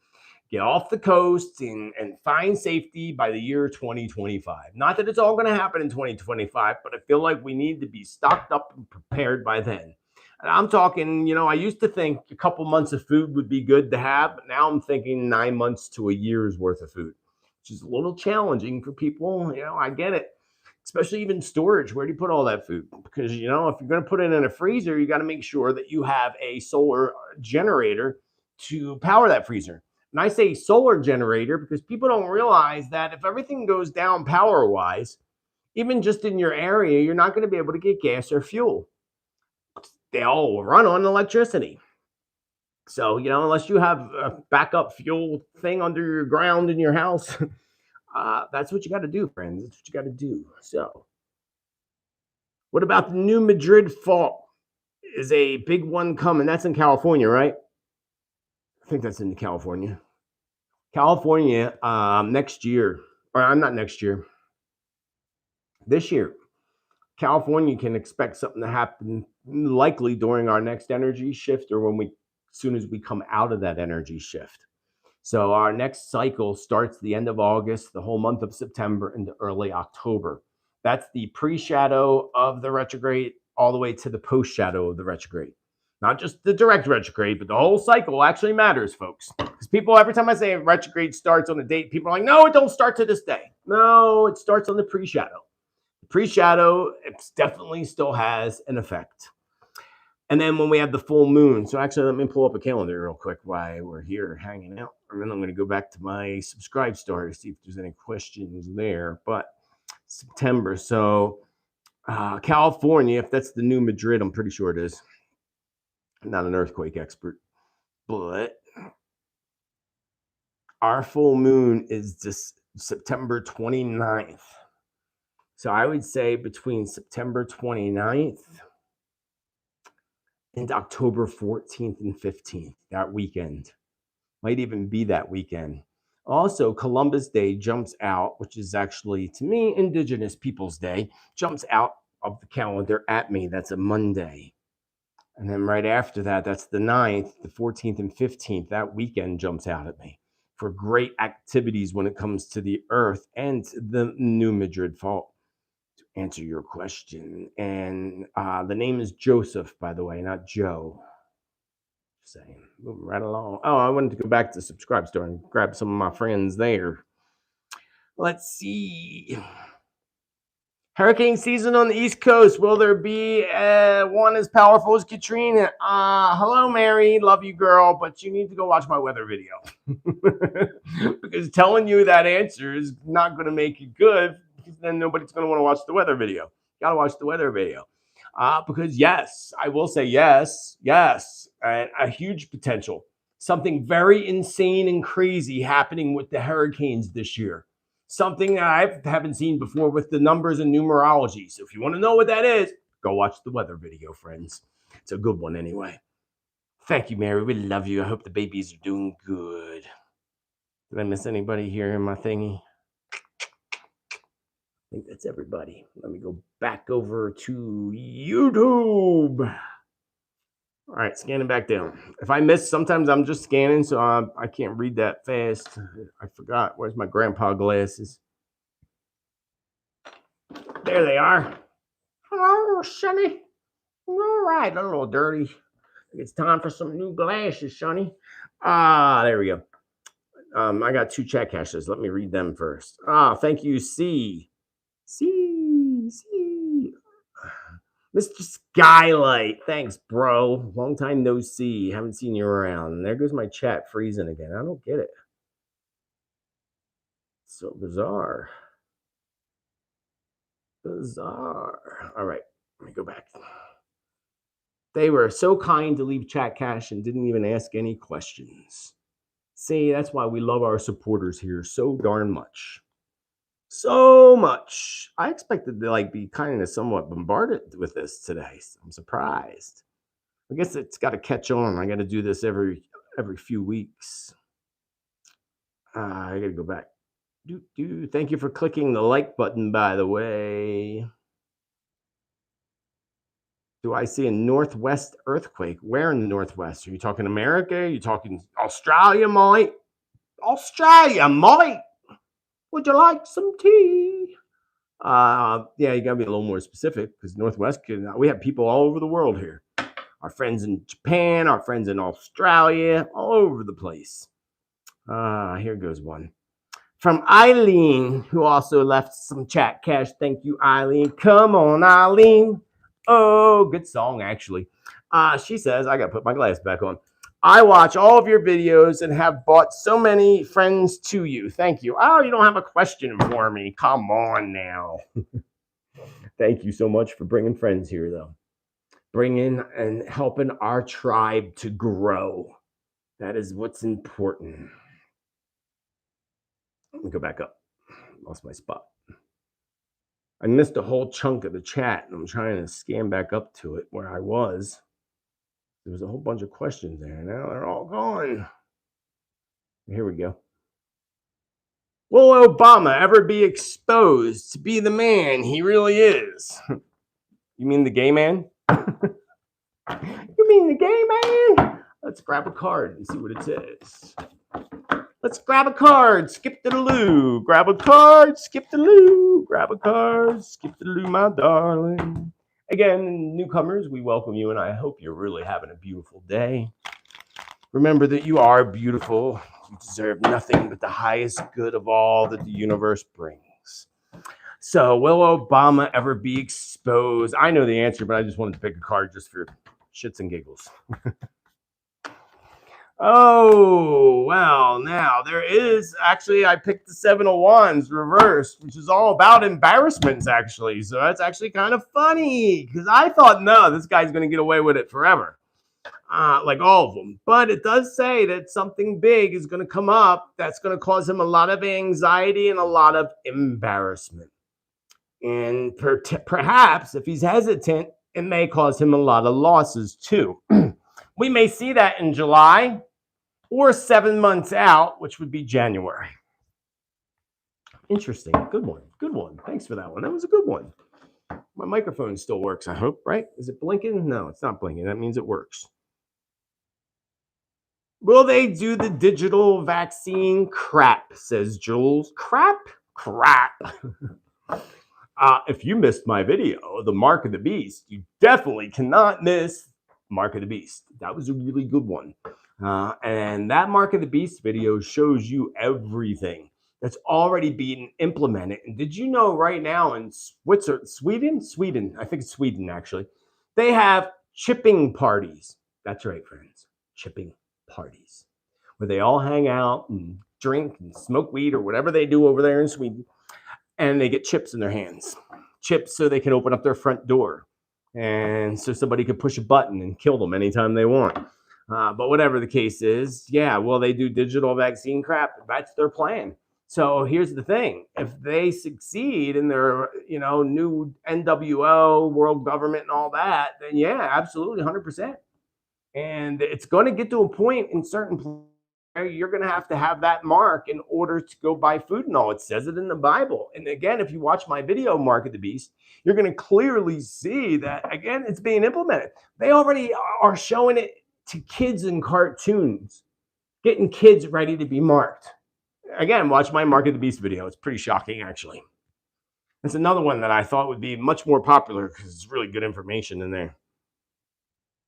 get off the coast and find safety by the year 2025. Not that it's all going to happen in 2025, but I feel like we need to be stocked up and prepared by then. And I'm talking, I used to think a couple months of food would be good to have, but now I'm thinking 9 months to a year's worth of food, which is a little challenging for people. I get it, especially even storage. Where do you put all that food? Because, if you're going to put it in a freezer, you got to make sure that you have a solar generator to power that freezer. And I say solar generator because people don't realize that if everything goes down power-wise, even just in your area, you're not going to be able to get gas or fuel. They all run on electricity. So, unless you have a backup fuel thing under your ground in your house, that's what you got to do, friends. That's what you got to do. So, what about the new Madrid fall? Is a big one coming? That's in California, right? I think that's in California. California, next year, or I'm not next year, this year, California can expect something to happen likely during our next energy shift, or as soon as we come out of that energy shift. So our next cycle starts the end of August, the whole month of September into early October. That's the pre-shadow of the retrograde all the way to the post-shadow of the retrograde. Not just the direct retrograde, but the whole cycle actually matters, folks. Because people, every time I say retrograde starts on a date, people are like, no, it don't start to this day. No, it starts on the pre-shadow. The pre-shadow, it definitely still has an effect. And then when we have the full moon, so actually let me pull up a calendar real quick while we're here hanging out. And then I'm going to go back to my subscribe star to see if there's any questions there. But September, so California, if that's the new Madrid, I'm pretty sure it is. I'm not an earthquake expert, but our full moon is just September 29th. So I would say between September 29th and October 14th and 15th, that weekend. Might even be that weekend. Also, Columbus Day jumps out, which is actually, to me, Indigenous Peoples Day, jumps out of the calendar at me. That's a Monday. And then right after that, that's the 9th, the 14th, and 15th. That weekend jumps out at me for great activities when it comes to the Earth and the New Madrid fault. To answer your question. And the name is Joseph, by the way, not Joe. Saying, moving right along. Oh, I wanted to go back to the subscribe store and grab some of my friends there. Let's see. Hurricane season on the East Coast. Will there be one as powerful as Katrina? Hello, Mary. Love you, girl, but you need to go watch my weather video. Because telling you that answer is not going to make it good, because then nobody's going to want to watch the weather video. You got to watch the weather video. Because yes, I will say yes, a huge potential. Something very insane and crazy happening with the hurricanes this year. Something that I haven't seen before with the numbers and numerology. So if you want to know what that is, go watch the weather video, friends. It's a good one anyway. Thank you, Mary. We love you. I hope the babies are doing good. Did I miss anybody here in my thingy? I think that's everybody. Let me go back over to YouTube. All right, scanning back down. If I miss, sometimes I'm just scanning, so I can't read that fast. I forgot. Where's my grandpa glasses? There they are. Hello, Sonny. All right, a little dirty. It's time for some new glasses, Sonny. There we go. I got 2 chat caches. Let me read them first. Thank you, C. Mr. Skylight. Thanks, bro. Long time no see. Haven't seen you around. And there goes my chat freezing again. I don't get it. So bizarre. All right. Let me go back. They were so kind to leave chat cache and didn't even ask any questions. See, that's why we love our supporters here so darn much. So much. I expected to be kind of somewhat bombarded with this today. So I'm surprised. I guess it's got to catch on. I got to do this every few weeks. I got to go back. Thank you for clicking the like button, by the way. Do I see a Northwest earthquake? Where in the Northwest? Are you talking America? Are you talking Australia, mate? Australia, mate. Would you like some tea? Yeah, you gotta be a little more specific, because Northwest, we have people all over the world here. Our friends in Japan, our friends in Australia, all over the place. Here goes one. From Eileen, who also left some chat cache. Thank you, Eileen. Come on, Eileen. Oh, good song, actually. She says, I gotta put my glass back on. I watch all of your videos and have brought so many friends to you. Thank you. Oh, you don't have a question for me. Come on now. Thank you so much for bringing friends here, though. Bringing and helping our tribe to grow. That is what's important. Let me go back up. Lost my spot. I missed a whole chunk of the chat, and I'm trying to scan back up to it where I was. There was a whole bunch of questions there. Now they're all gone. Here we go. Will Obama ever be exposed to be the man he really is? You mean the gay man? You mean the gay man? Let's grab a card and see what it says. Let's grab a card. Skip to the loo. Grab a card. Skip to the loo. Grab a card. Skip to the loo, my darling. Again, newcomers, we welcome you, and I hope you're really having a beautiful day. Remember that you are beautiful. You deserve nothing but the highest good of all that the universe brings. So, will Obama ever be exposed? I know the answer, but I just wanted to pick a card just for shits and giggles. Oh, well, now there is actually, I picked the Seven of Wands reversed, which is all about embarrassments, actually. So that's actually kind of funny because I thought, no, this guy's going to get away with it forever, like all of them. But it does say that something big is going to come up that's going to cause him a lot of anxiety and a lot of embarrassment. And perhaps if he's hesitant, it may cause him a lot of losses too. We may see that in July or 7 months out, which would be January. Interesting. Good one. Good one. Thanks for that one. That was a good one. My microphone still works, I hope, right? Is it blinking? No, it's not blinking. That means it works. Will they do the digital vaccine crap, says Jules. Crap? Crap. If you missed my video, The Mark of the Beast, you definitely cannot miss Mark of the Beast. That was a really good one. And that Mark of the Beast video shows you everything that's already being implemented. And did you know right now in Sweden, I think it's Sweden actually, they have chipping parties. That's right, friends, chipping parties, where they all hang out and drink and smoke weed or whatever they do over there in Sweden. And they get chips in their hands, chips so they can open up their front door. And so somebody could push a button and kill them anytime they want. But whatever the case is, yeah, well, they do digital vaccine crap. That's their plan. So here's the thing. If they succeed in their, new NWO, world government and all that, then yeah, absolutely 100%. And it's going to get to a point in certain places where you're going to have that mark in order to go buy food and all. It says it in the Bible. And again, if you watch my video, Mark of the Beast, you're going to clearly see that, again, it's being implemented. They already are showing it to kids in cartoons, getting kids ready to be marked. Again, watch my Mark of the Beast video. It's pretty shocking, actually. It's another one that I thought would be much more popular because it's really good information in there.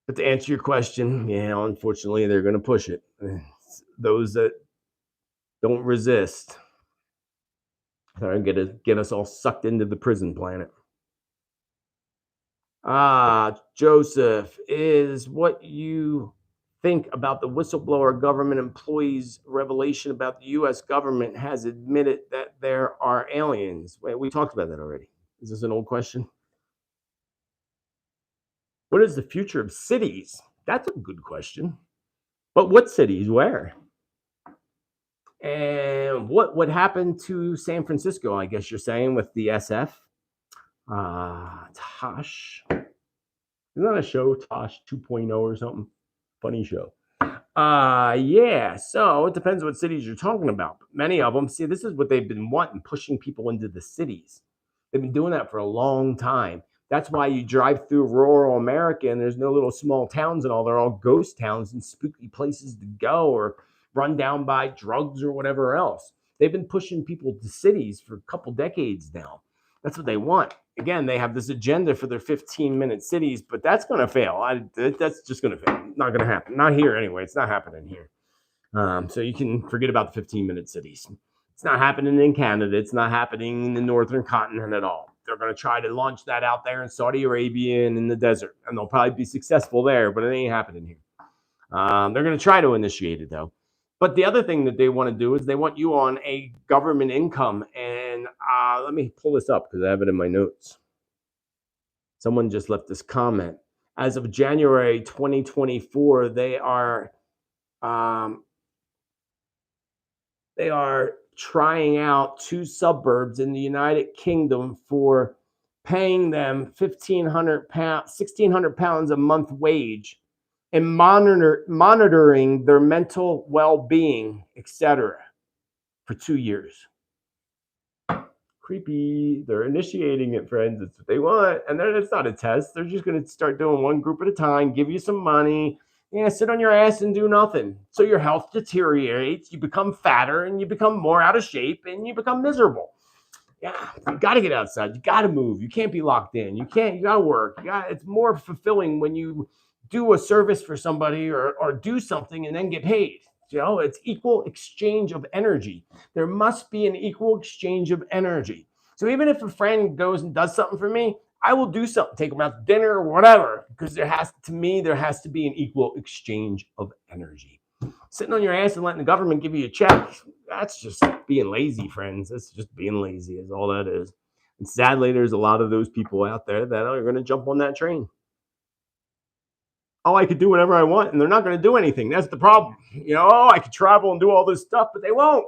But to answer your question, yeah, unfortunately, they're going to push it. Those that don't resist are going to get us all sucked into the prison planet. Joseph, is what you think about the whistleblower government employees' revelation about the U.S. government has admitted that there are aliens? Wait, we talked about that already. Is this an old question? What is the future of cities? That's a good question. But what cities? Where? And what happened to San Francisco, I guess you're saying, with the SF? Tosh. Isn't that a show, Tosh 2.0 or something? Funny show. Yeah, so it depends what cities you're talking about. But many of them, see, this is what they've been wanting, pushing people into the cities. They've been doing that for a long time. That's why you drive through rural America and there's no little small towns and all. They're all ghost towns and spooky places to go or run down by drugs or whatever else. They've been pushing people to cities for a couple decades now. That's what they want. Again, they have this agenda for their 15-minute cities, but that's going to fail. That's just going to fail. Not going to happen. Not here anyway. It's not happening here. So you can forget about the 15-minute cities. It's not happening in Canada. It's not happening in the northern continent at all. They're going to try to launch that out there in Saudi Arabia and in the desert, and they'll probably be successful there, but it ain't happening here. They're going to try to initiate it, though. But the other thing that they want to do is they want you on a government income. And let me pull this up because I have it in my notes. Someone just left this comment. As of January 2024, they are trying out 2 suburbs in the United Kingdom for paying them £1,600 a month wage and monitoring their mental well-being, etc., for 2 years. Creepy. They're initiating it, friends. It's what they want. And then it's not a test. They're just going to start doing one group at a time, give you some money, sit on your ass and do nothing. So your health deteriorates, you become fatter, and you become more out of shape, and you become miserable. Yeah, you got to get outside. You got to move. You can't be locked in. You got to work. It's more fulfilling when you do a service for somebody or do something and then get paid. It's equal exchange of energy. There must be an equal exchange of energy. So even if a friend goes and does something for me, I will do something, take them out to dinner or whatever, because there has to be an equal exchange of energy. Sitting on your ass and letting the government give you a check, that's just being lazy, friends. That's just being lazy is all that is. And sadly, there's a lot of those people out there that are going to jump on that train. Oh, I could do whatever I want, and they're not going to do anything. That's the problem. Oh, I could travel and do all this stuff, but they won't.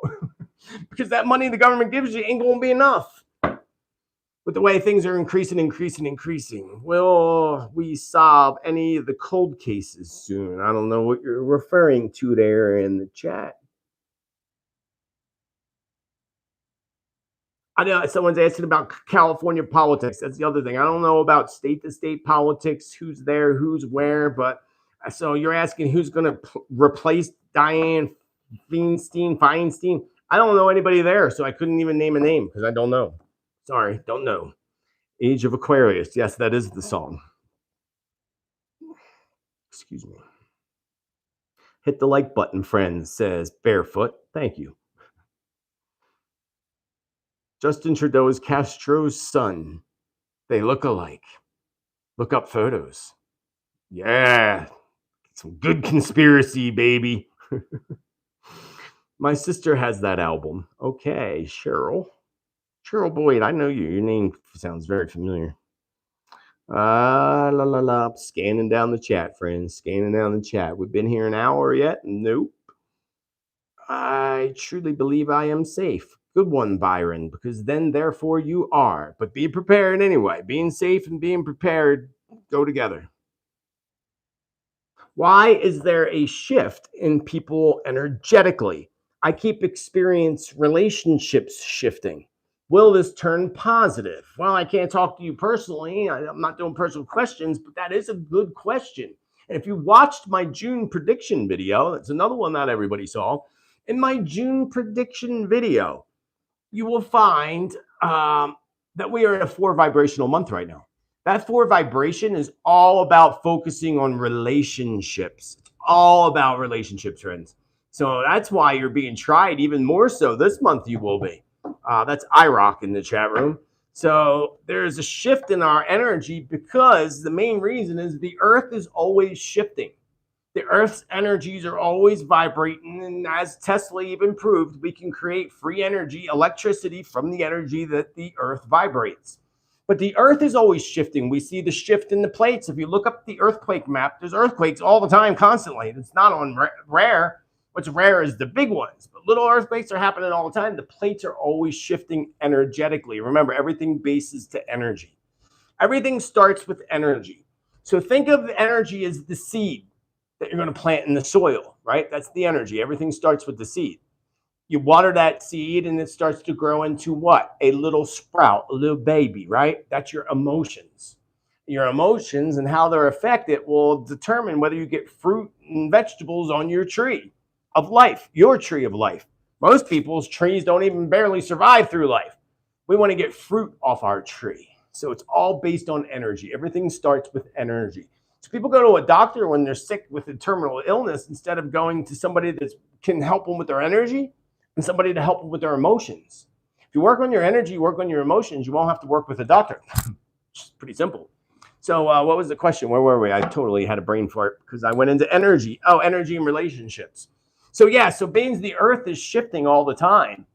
Because that money the government gives you ain't going to be enough. With the way things are increasing, will we solve any of the cold cases soon? I don't know what you're referring to there in the chat. I know someone's asking about California politics. That's the other thing. I don't know about state-to-state politics, who's there, who's where, but so you're asking who's going to replace Dianne Feinstein. I don't know anybody there, so I couldn't even name a name because I don't know. Sorry, don't know. Age of Aquarius. Yes, that is the song. Excuse me. Hit the like button, friends, says Barefoot. Thank you. Justin Trudeau is Castro's son. They look alike. Look up photos. Yeah. Some good conspiracy, baby. My sister has that album. Okay, Cheryl. Cheryl Boyd, I know you. Your name sounds very familiar. Scanning down the chat, friends. Scanning down the chat. We've been here an hour yet? Nope. I truly believe I am safe. Good one, Byron, because then, therefore, you are. But be prepared anyway. Being safe and being prepared go together. Why is there a shift in people energetically? I keep experiencing relationships shifting. Will this turn positive? Well, I can't talk to you personally. I'm not doing personal questions, but that is a good question. And if you watched my June prediction video, that's another one not everybody saw. In my June prediction video, you will find that we are in a 4 vibrational month right now. That 4 vibration is all about focusing on relationships. It's all about relationships, friends. So that's why you're being tried even more so this month you will be. That's IROC in the chat room. So there's a shift in our energy because the main reason is the earth is always shifting. The earth's energies are always vibrating. And as Tesla even proved, we can create free energy, electricity from the energy that the earth vibrates. But the earth is always shifting. We see the shift in the plates. If you look up the earthquake map, there's earthquakes all the time, constantly. It's not on rare. What's rare is the big ones. But little earthquakes are happening all the time. The plates are always shifting energetically. Remember, everything bases to energy. Everything starts with energy. So think of the energy as the seed that you're going to plant in the soil, right? That's the energy. Everything starts with the seed. You water that seed and it starts to grow into what? A little sprout, a little baby, right? That's your emotions. Your emotions and how they're affected will determine whether you get fruit and vegetables on your tree of life, your tree of life. Most people's trees don't even barely survive through life. We want to get fruit off our tree. So it's all based on energy. Everything starts with energy. So people go to a doctor when they're sick with a terminal illness instead of going to somebody that can help them with their energy and somebody to help them with their emotions. If you work on your energy, work on your emotions, you won't have to work with a doctor. It's pretty simple. So what was the question? Where were we? I totally had a brain fart because I went into energy. Oh, energy and relationships. So yeah, so being the earth is shifting all the time,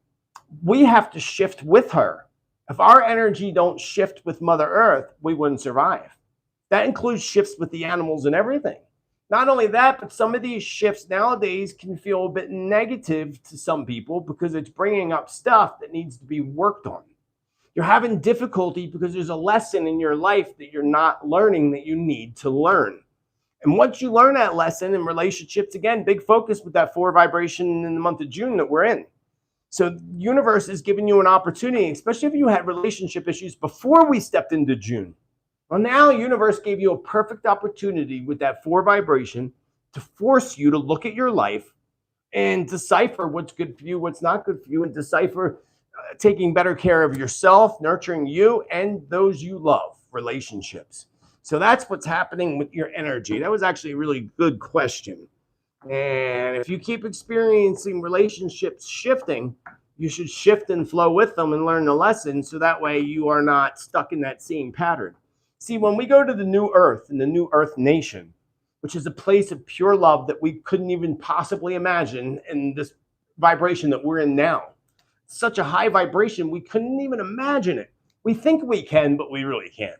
we have to shift with her. If our energy don't shift with Mother Earth, we wouldn't survive. That includes shifts with the animals and everything. Not only that, but some of these shifts nowadays can feel a bit negative to some people because it's bringing up stuff that needs to be worked on. You're having difficulty because there's a lesson in your life that you're not learning that you need to learn. And once you learn that lesson in relationships, again, big focus with that 4 vibration in the month of June that we're in. So the universe is giving you an opportunity, especially if you had relationship issues before we stepped into June. Well, now the universe gave you a perfect opportunity with that 4 vibration to force you to look at your life and decipher what's good for you, what's not good for you, and decipher taking better care of yourself, nurturing you and those you love, relationships. So that's what's happening with your energy. That was actually a really good question. And if you keep experiencing relationships shifting, you should shift and flow with them and learn the lesson so that way you are not stuck in that same pattern. See, when we go to the new earth and the new earth nation, which is a place of pure love that we couldn't even possibly imagine in this vibration that we're in now. Such a high vibration, we couldn't even imagine it. We think we can, but we really can't.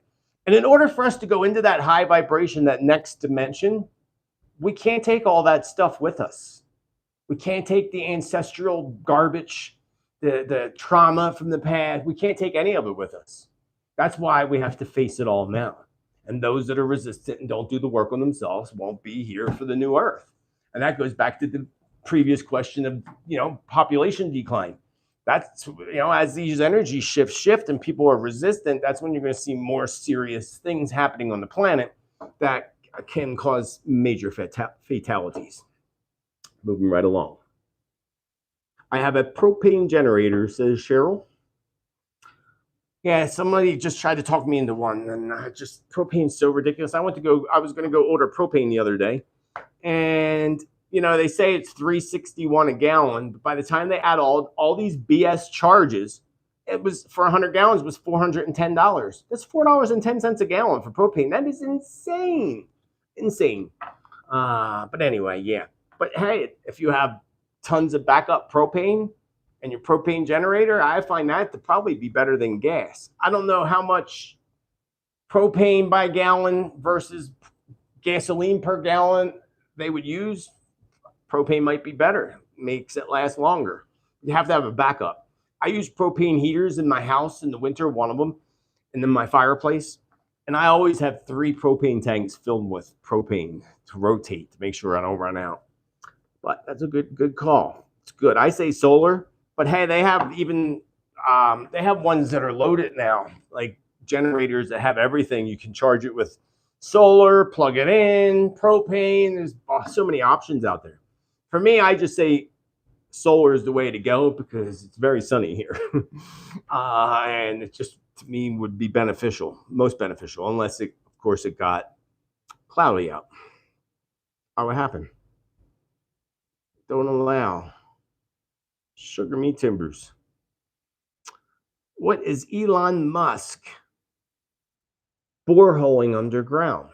And in order for us to go into that high vibration, that next dimension, we can't take all that stuff with us. We can't take the ancestral garbage, the trauma from the past. We can't take any of it with us. That's why we have to face it all now. And those that are resistant and don't do the work on themselves won't be here for the new earth. And that goes back to the previous question of, population decline. That's, as these energy shifts shift and people are resistant, that's when you're going to see more serious things happening on the planet that can cause major fatalities. Moving right along. I have a propane generator, says Cheryl. Yeah, somebody just tried to talk me into one, and propane's so ridiculous. I was going to go order propane the other day, and they say it's $3.61 a gallon, but by the time they add all these BS charges, it was for 100 gallons was $410. That's $4.10 a gallon for propane. That is insane. But anyway, yeah. But hey, if you have tons of backup propane and your propane generator, I find that to probably be better than gas. I don't know how much propane by gallon versus gasoline per gallon they would use. Propane might be better, makes it last longer. You have to have a backup. I use propane heaters in my house in the winter, one of them, and then my fireplace. And I always have 3 propane tanks filled with propane to rotate to make sure I don't run out. But that's a good call. It's good. I say solar, but hey, they have ones that are loaded now, like generators that have everything. You can charge it with solar, plug it in, propane. There's so many options out there. For me, I just say solar is the way to go because it's very sunny here. And it just, to me, would be most beneficial, unless, of course, it got cloudy out. Oh, what happened? Don't allow. Sugar me timbers. What is Elon Musk boreholing underground?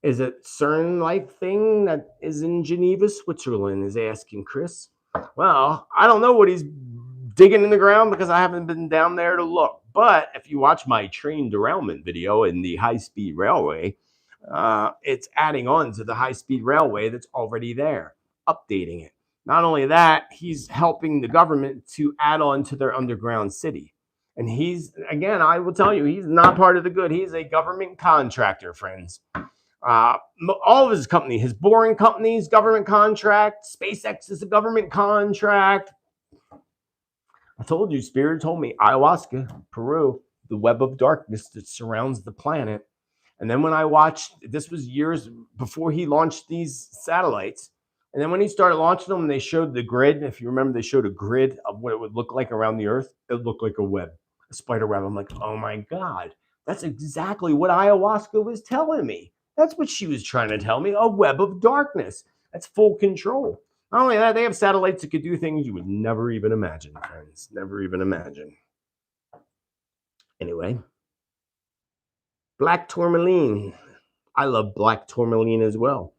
Is it CERN-like thing that is in Geneva, Switzerland, is asking Chris. Well, I don't know what he's digging in the ground because I haven't been down there to look. But if you watch my train derailment video in the high-speed railway, it's adding on to the high-speed railway that's already there, updating it. Not only that, he's helping the government to add on to their underground city. And I will tell you, he's not part of the good. He's a government contractor, friends. All of his company, his boring companies, government contract. SpaceX is a government contract. I told you, Spirit told me, ayahuasca, Peru, the web of darkness that surrounds the planet. And then when I watched, this was years before he launched these satellites. And then when he started launching them, they showed the grid. If you remember, they showed a grid of what it would look like around the Earth. It looked like a web, a spider web. I'm like, oh my God, that's exactly what ayahuasca was telling me. That's what she was trying to tell me, a web of darkness. That's full control. Not only that, they have satellites that could do things you would never even imagine, friends. Never even imagine. Anyway, black tourmaline. I love black tourmaline as well.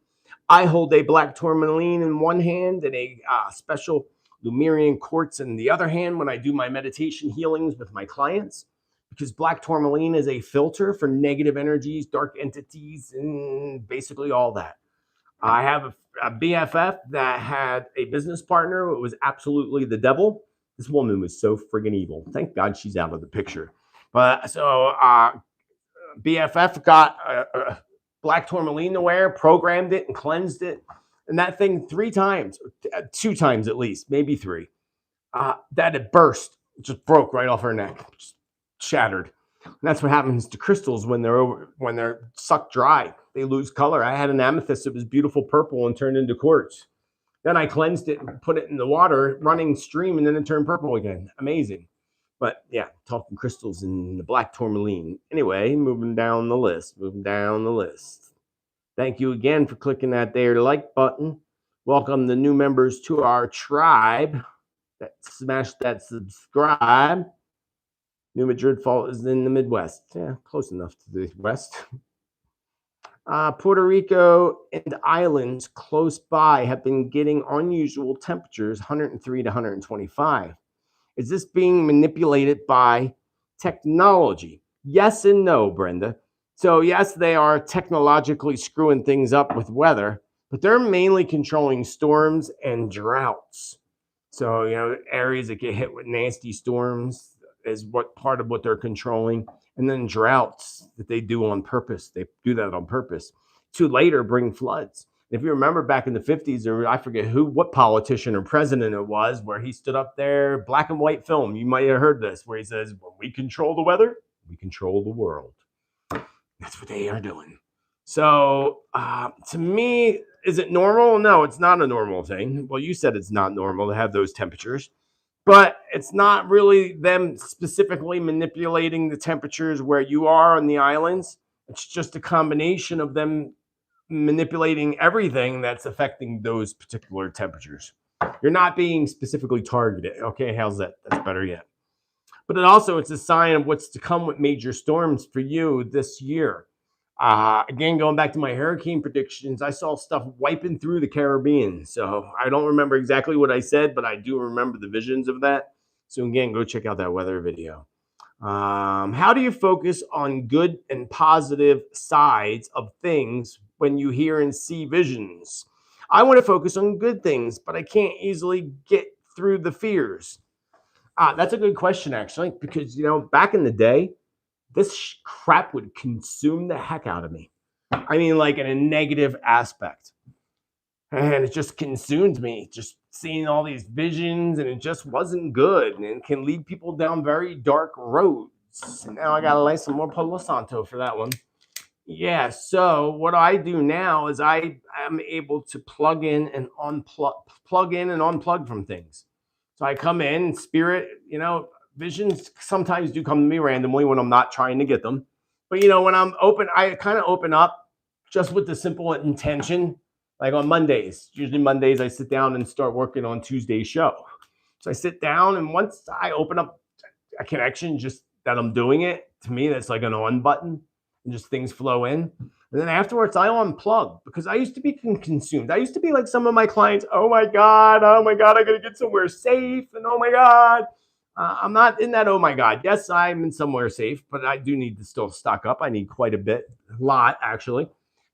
I hold a black tourmaline in one hand and a special Lemurian quartz in the other hand when I do my meditation healings with my clients. Because black tourmaline is a filter for negative energies, dark entities, and basically all that. I have a BFF that had a business partner. It was absolutely the devil. This woman was so friggin' evil. Thank God she's out of the picture. But so BFF got black tourmaline to wear, programmed it, and cleansed it. And that thing 3 times, 2 times at least, maybe 3, that it burst, just broke right off her neck. Just shattered. And that's what happens to crystals when they're sucked dry. They lose color. I had an amethyst that was beautiful purple and turned into quartz. Then I cleansed it and put it in the water, running stream, and then it turned purple again. Amazing. But yeah, talking crystals and the black tourmaline. Anyway, moving down the list. Thank you again for clicking that there like button. Welcome the new members to our tribe. Smash that subscribe. New Madrid Fault is in the Midwest. Yeah, close enough to the West. Puerto Rico and islands close by have been getting unusual temperatures, 103 to 125. Is this being manipulated by technology? Yes and no, Brenda. So, yes, they are technologically screwing things up with weather, but they're mainly controlling storms and droughts. So, areas that get hit with nasty storms is what part of what they're controlling. And then droughts that they do on purpose. They do that on purpose to later bring floods. If you remember back in the 50s, or I forget what politician or president it was, where he stood up there, black and white film. You might have heard this, where he says, when we control the weather, we control the world. That's what they are doing. So to me, is it normal? No, it's not a normal thing. Well, you said it's not normal to have those temperatures, but it's not really them specifically manipulating the temperatures where you are on the islands. It's just a combination of them manipulating everything that's affecting those particular temperatures. You're not being specifically targeted. Okay, how's that? That's better yet. But it's a sign of what's to come with major storms for you this year. Again, going back to my hurricane predictions, I saw stuff wiping through the Caribbean. So I don't remember exactly what I said, but I do remember the visions of that. So again, go check out that weather video. How do you focus on good and positive sides of things when you hear and see visions? I want to focus on good things, but I can't easily get through the fears. That's a good question, actually, because, back in the day, this crap would consume the heck out of me. I mean, like in a negative aspect. And it just consumed me, just seeing all these visions, and it just wasn't good. And it can lead people down very dark roads. And now I got to lay some more Palo Santo for that one. Yeah, so what I do now is I am able to plug in and unplug from things. So I come in, spirit, visions sometimes do come to me randomly when I'm not trying to get them. But, when I'm open, I kind of open up just with the simple intention. Like on Mondays, usually Mondays, I sit down and start working on Tuesday's show. So I sit down, and once I open up a connection, just that I'm doing it, to me, that's like an on button, and just things flow in. And then afterwards, I unplug, because I used to be consumed. I used to be like some of my clients, oh my God, I got to get somewhere safe. And oh my God, I'm not in that, oh my God. Yes, I'm in somewhere safe, but I do need to still stock up. I need quite a lot actually.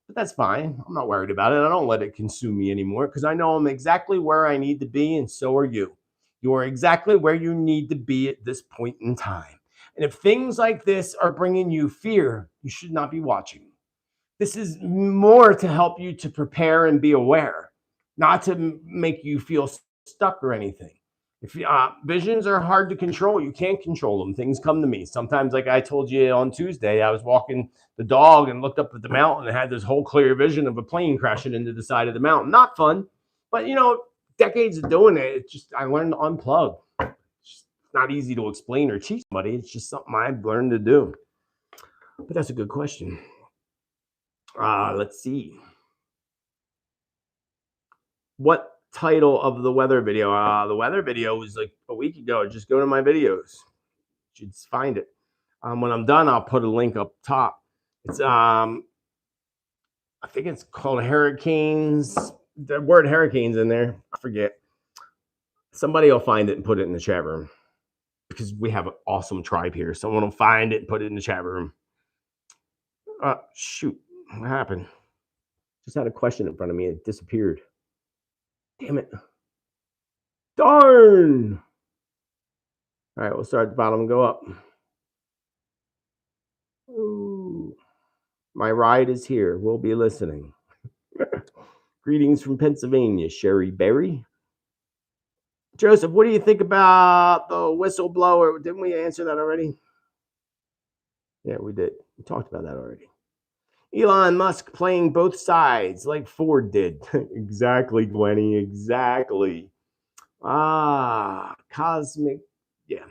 But that's fine. I'm not worried about it. I don't let it consume me anymore, because I know I'm exactly where I need to be, and so are you. You are exactly where you need to be at this point in time. And if things like this are bringing you fear, you should not be watching. This is more to help you to prepare and be aware, not to make you feel stuck or anything. If visions are hard to control, you can't control them. Things come to me. Sometimes, like I told you on Tuesday, I was walking the dog and looked up at the mountain and had this whole clear vision of a plane crashing into the side of the mountain. Not fun, but decades of doing it, it's just I learned to unplug. It's not easy to explain or teach somebody. It's just something I've learned to do. But that's a good question. Let's see. What title of the weather video? The weather video was like a week ago. Just go to my videos. You should find it. When I'm done, I'll put a link up top. It's I think it's called Hurricanes. The word hurricanes in there. I forget. Somebody will find it and put it in the chat room, because we have an awesome tribe here. Someone will find it and put it in the chat room. Shoot. What happened? Just had a question in front of me. It disappeared. Damn it. Darn. All right, we'll start at the bottom and go up. Ooh. My ride is here. We'll be listening. Greetings from Pennsylvania, Sherry Berry. Joseph, what do you think about the whistleblower? Didn't we answer that already? Yeah, we did. We talked about that already. Elon Musk playing both sides like Ford did. Exactly, Gwenny. Exactly. Cosmic. Yeah.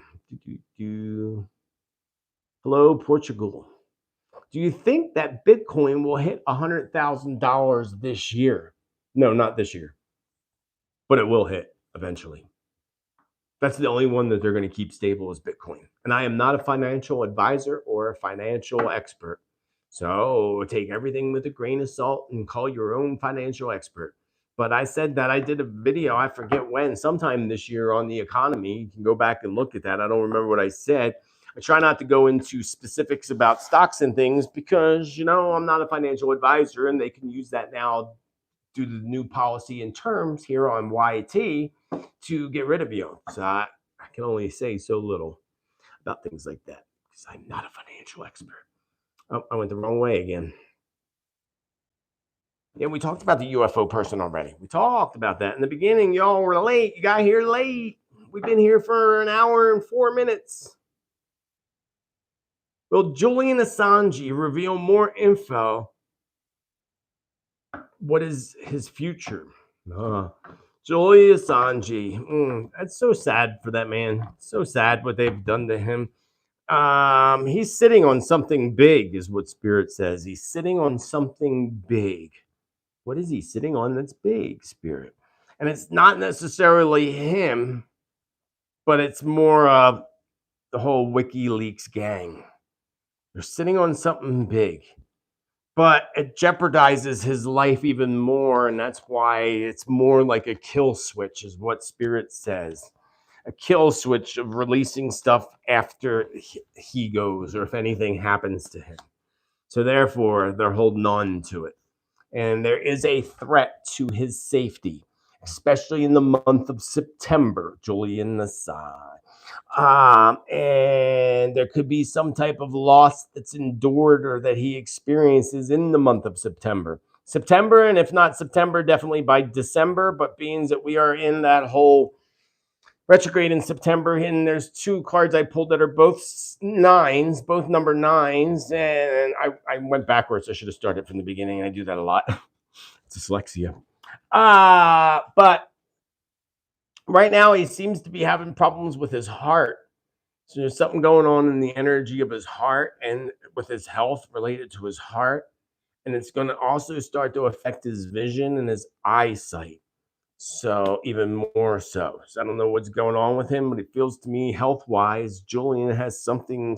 Hello, Portugal. Do you think that Bitcoin will hit $100,000 this year? No, not this year. But it will hit eventually. That's the only one that they're going to keep stable is Bitcoin. And I am not a financial advisor or a financial expert. So take everything with a grain of salt and call your own financial expert. But I said that I did a video, I forget when, sometime this year on the economy. You can go back and look at that. I don't remember what I said. I try not to go into specifics about stocks and things because, I'm not a financial advisor and they can use that now due to the new policy and terms here on YT to get rid of you. So I can only say so little about things like that because I'm not a financial expert. Oh, I went the wrong way again. Yeah, we talked about the UFO person already. We talked about that in the beginning. Y'all were late. You got here late. We've been here for an hour and 4 minutes. Will Julian Assange reveal more info? What is his future? Julian Assange. That's so sad for that man. So sad what they've done to him. He's sitting on something big, is what Spirit says. He's sitting on something big. What is he sitting on that's big, Spirit? And it's not necessarily him, but it's more of the whole WikiLeaks gang. They're sitting on something big, but it jeopardizes his life even more. And that's why it's more like a kill switch, is what Spirit says. A kill switch of releasing stuff after he goes or if anything happens to him. So therefore, they're holding on to it. And there is a threat to his safety, especially in the month of September, Julian Assange. And there could be some type of loss that's endured or that he experiences in the month of September. September, and if not September, definitely by December. But being that we are in that whole retrograde in September, and there's two cards I pulled that are both nines, both number nines, and I went backwards. I should have started from the beginning. I do that a lot. Dyslexia. But right now he seems to be having problems with his heart. So there's something going on in the energy of his heart and with his health related to his heart. And it's going to also start to affect his vision and his eyesight. So even more so. So I don't know what's going on with him, but it feels to me health-wise, Julian has something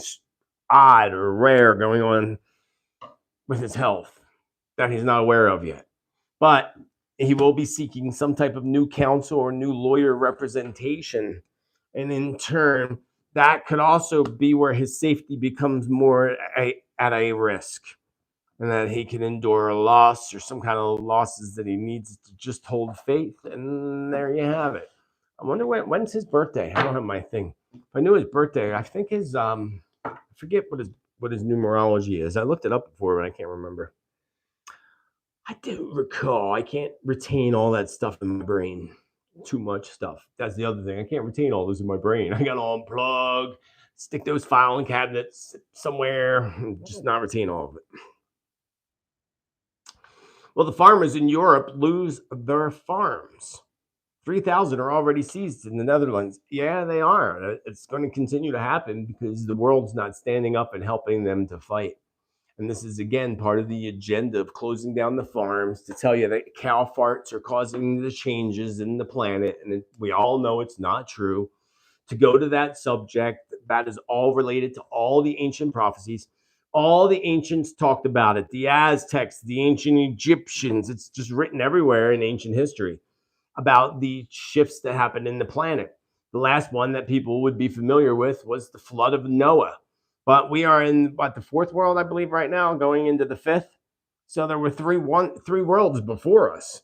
odd or rare going on with his health that he's not aware of yet. But he will be seeking some type of new counsel or new lawyer representation. And in turn, that could also be where his safety becomes more at a risk. And that he can endure a loss or some kind of losses that he needs to just hold faith. And there you have it. I wonder when's his birthday. I don't have my thing. If I knew his birthday, I think his I forget what his numerology is. I looked it up before, but I can't remember. I don't recall. I can't retain all that stuff in my brain. Too much stuff. That's the other thing. I can't retain all this in my brain. I got to unplug, stick those filing cabinets somewhere, and just not retain all of it. Well, the farmers in Europe lose their farms. 3,000 are already seized in the Netherlands. Yeah, they are. It's going to continue to happen because the world's not standing up and helping them to fight. And this is, again, part of the agenda of closing down the farms to tell you that cow farts are causing the changes in the planet. And we all know it's not true. To go to that subject, that is all related to all the ancient prophecies. All the ancients talked about it. The Aztecs, the ancient Egyptians. It's just written everywhere in ancient history about the shifts that happened in the planet. The last one that people would be familiar with was the flood of Noah. But we are in the fourth world, I believe, right now, going into the fifth. So there were three worlds before us.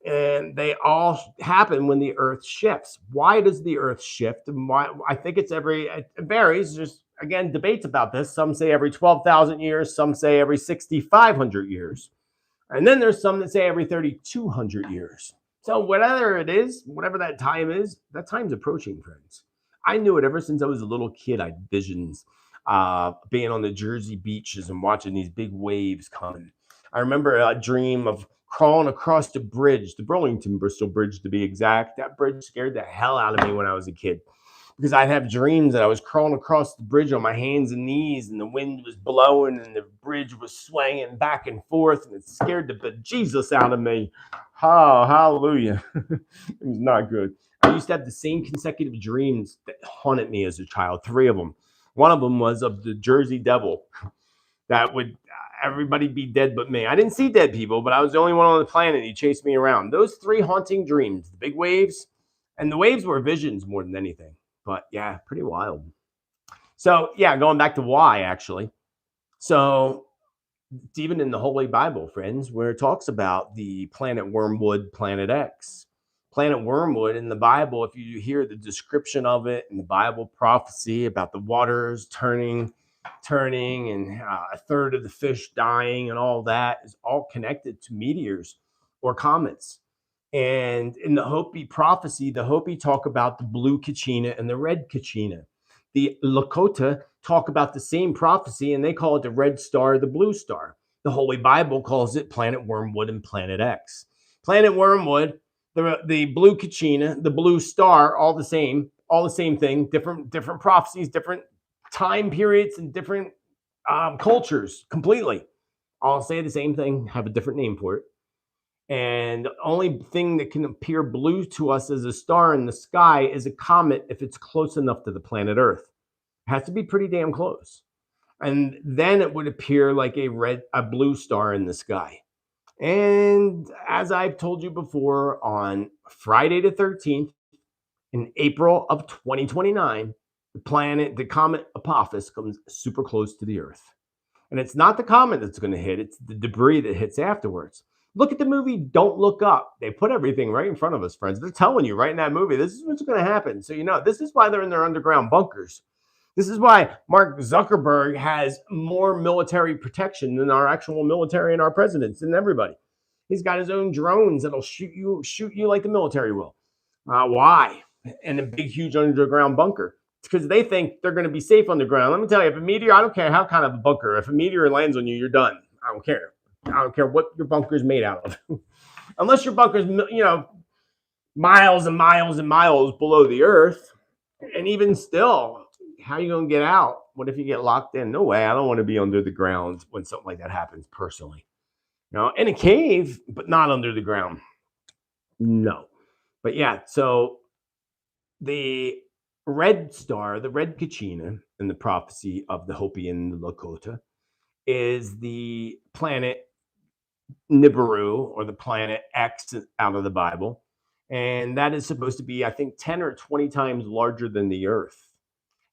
And they all happen when the earth shifts. Why does the earth shift? And why? I think it varies. There's, again, debates about this. Some say every 12,000 years. Some say every 6,500 years. And then there's some that say every 3,200 years. So whatever it is, whatever that time is, that time's approaching, friends. I knew it ever since I was a little kid. I had visions being on the Jersey beaches and watching these big waves coming. I remember a dream of crawling across the bridge, the Burlington-Bristol Bridge to be exact. That bridge scared the hell out of me when I was a kid because I'd have dreams that I was crawling across the bridge on my hands and knees and the wind was blowing and the bridge was swinging back and forth and it scared the bejesus out of me. Oh, hallelujah. It was not good. I used to have the same consecutive dreams that haunted me as a child, 3 of them. One of them was of the Jersey Devil that would everybody be dead but me. I didn't see dead people, but I was the only one on the planet. He chased me around. Those 3 haunting dreams, the big waves, and the waves were visions more than anything. But yeah, pretty wild. So yeah, going back to why actually. So it's even in the Holy Bible, friends, where it talks about the planet Wormwood, Planet X. Planet Wormwood in the Bible, if you hear the description of it in the Bible prophecy about the waters turning and a third of the fish dying and all that is all connected to meteors or comets. And in the Hopi prophecy, the Hopi talk about the blue Kachina and the red Kachina. The Lakota talk about the same prophecy and they call it the red star, the blue star. The Holy Bible calls it Planet Wormwood and Planet X. Planet Wormwood, the blue Kachina, the blue star, all the same thing, different prophecies, different time periods, and different cultures completely. All say the same thing, have a different name for it. And the only thing that can appear blue to us as a star in the sky is a comet if it's close enough to the planet Earth. It has to be pretty damn close. And then it would appear like a blue star in the sky. And as I've told you before, on Friday the 13th, in April of 2029, the comet Apophis comes super close to the Earth. And it's not the comet that's going to hit, it's the debris that hits afterwards. Look at the movie Don't Look Up. They put everything right in front of us, friends. They're telling you right in that movie, this is what's going to happen. So, this is why they're in their underground bunkers. This is why Mark Zuckerberg has more military protection than our actual military and our presidents and everybody. He's got his own drones that'll shoot you like the military will. Why? In a big, huge underground bunker. It's because they think they're going to be safe underground. Let me tell you, if a meteor, I don't care how kind of a bunker, if a meteor lands on you, you're done. I don't care. I don't care what your bunker is made out of. Unless your bunker is, miles and miles and miles below the Earth. And even still, how are you going to get out? What if you get locked in? No way. I don't want to be under the ground when something like that happens personally. In a cave, but not under the ground. No. But yeah, so the red star, the red Kachina in the prophecy of the Hopi and the Lakota is the planet Nibiru, or the planet X out of the Bible. And that is supposed to be, I think, 10 or 20 times larger than the Earth.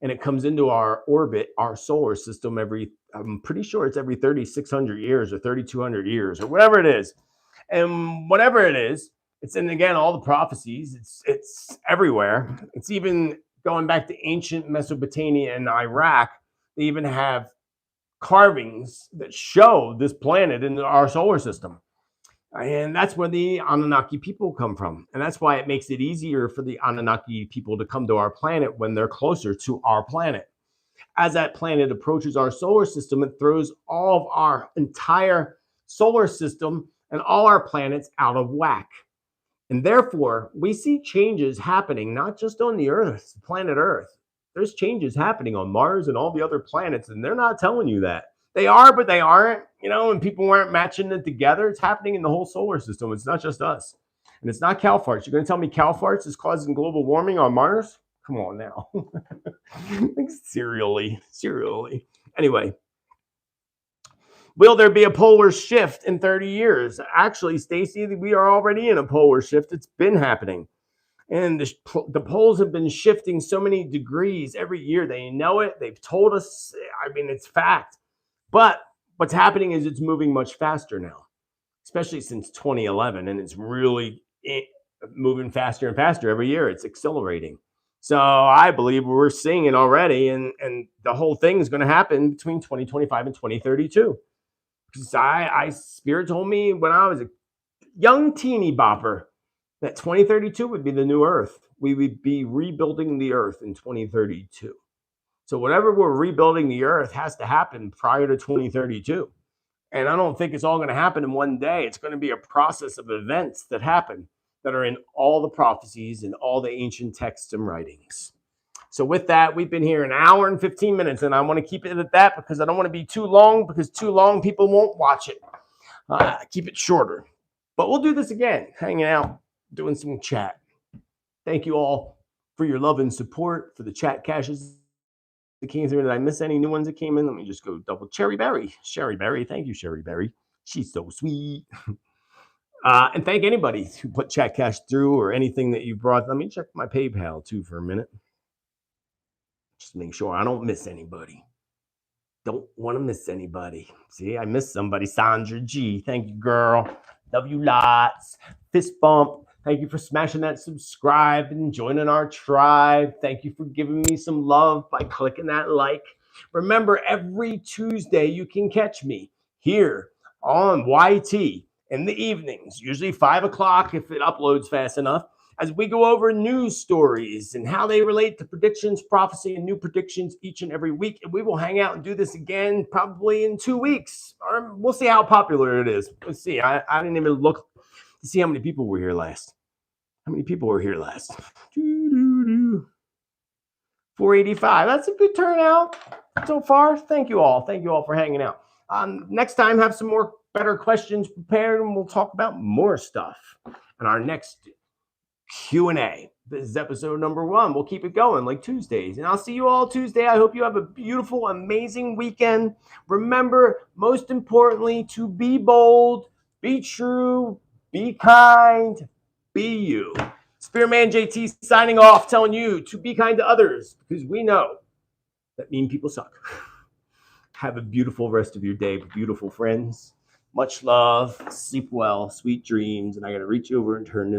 And it comes into our orbit, our solar system, I'm pretty sure it's every 3,600 years or 3,200 years or whatever it is. And whatever it is, it's in, again, all the prophecies. It's everywhere. It's even going back to ancient Mesopotamia and Iraq. They even have carvings that show this planet in our solar system. And that's where the Anunnaki people come from. And that's why it makes it easier for the Anunnaki people to come to our planet when they're closer to our planet. As that planet approaches our solar system, it throws all of our entire solar system and all our planets out of whack. And therefore, we see changes happening, not just on the Earth, planet Earth. There's changes happening on Mars and all the other planets, and they're not telling you that. They are, but they aren't, and people aren't matching it together. It's happening in the whole solar system. It's not just us. And it's not cow farts. You're going to tell me cow farts is causing global warming on Mars? Come on now. Like, serially. Anyway, will there be a polar shift in 30 years? Actually, Stacy, we are already in a polar shift. It's been happening. And the poles have been shifting so many degrees every year. They know it. They've told us. I mean, it's fact. But what's happening is it's moving much faster now, especially since 2011. And it's really moving faster and faster every year. It's accelerating. So I believe we're seeing it already. And the whole thing is going to happen between 2025 and 2032. Because Spirit told me when I was a young teeny bopper that 2032 would be the new Earth. We would be rebuilding the Earth in 2032. So whatever we're rebuilding the Earth has to happen prior to 2032. And I don't think it's all going to happen in one day. It's going to be a process of events that happen that are in all the prophecies and all the ancient texts and writings. So with that, we've been here an hour and 15 minutes, and I want to keep it at that because I don't want to be too long, because too long people won't watch it. Keep it shorter. But we'll do this again, hanging out, doing some chat. Thank you all for your love and support, for the chat caches that came through. Did I miss any new ones that came in? Let me just go double. Sherry Berry. Thank you, Sherry Berry. She's so sweet. And thank anybody who put chat cash through or anything that you brought. Let me check my PayPal too for a minute. Just to make sure I don't miss anybody. Don't want to miss anybody. See, I missed somebody. Sandra G. Thank you, girl. Love you lots. Fist bump. Thank you for smashing that subscribe and joining our tribe. Thank you for giving me some love by clicking that like. Remember, every Tuesday you can catch me here on YT in the evenings, usually 5 o'clock if it uploads fast enough, as we go over news stories and how they relate to predictions, prophecy, and new predictions each and every week. And we will hang out and do this again probably in 2 weeks. Or we'll see how popular it is. Let's see. I didn't even look to see how many people were here last. 485. That's a good turnout so far. Thank you all. Thank you all for hanging out. Next time, have some more better questions prepared, and we'll talk about more stuff in our next Q&A. This is episode number 1. We'll keep it going like Tuesdays. And I'll see you all Tuesday. I hope you have a beautiful, amazing weekend. Remember, most importantly, to be bold, be true, be kind, be you. Spiritman JT signing off, telling you to be kind to others, because we know that mean people suck. Have a beautiful rest of your day, beautiful friends. Much love. Sleep well. Sweet dreams. And I got to reach over and turn this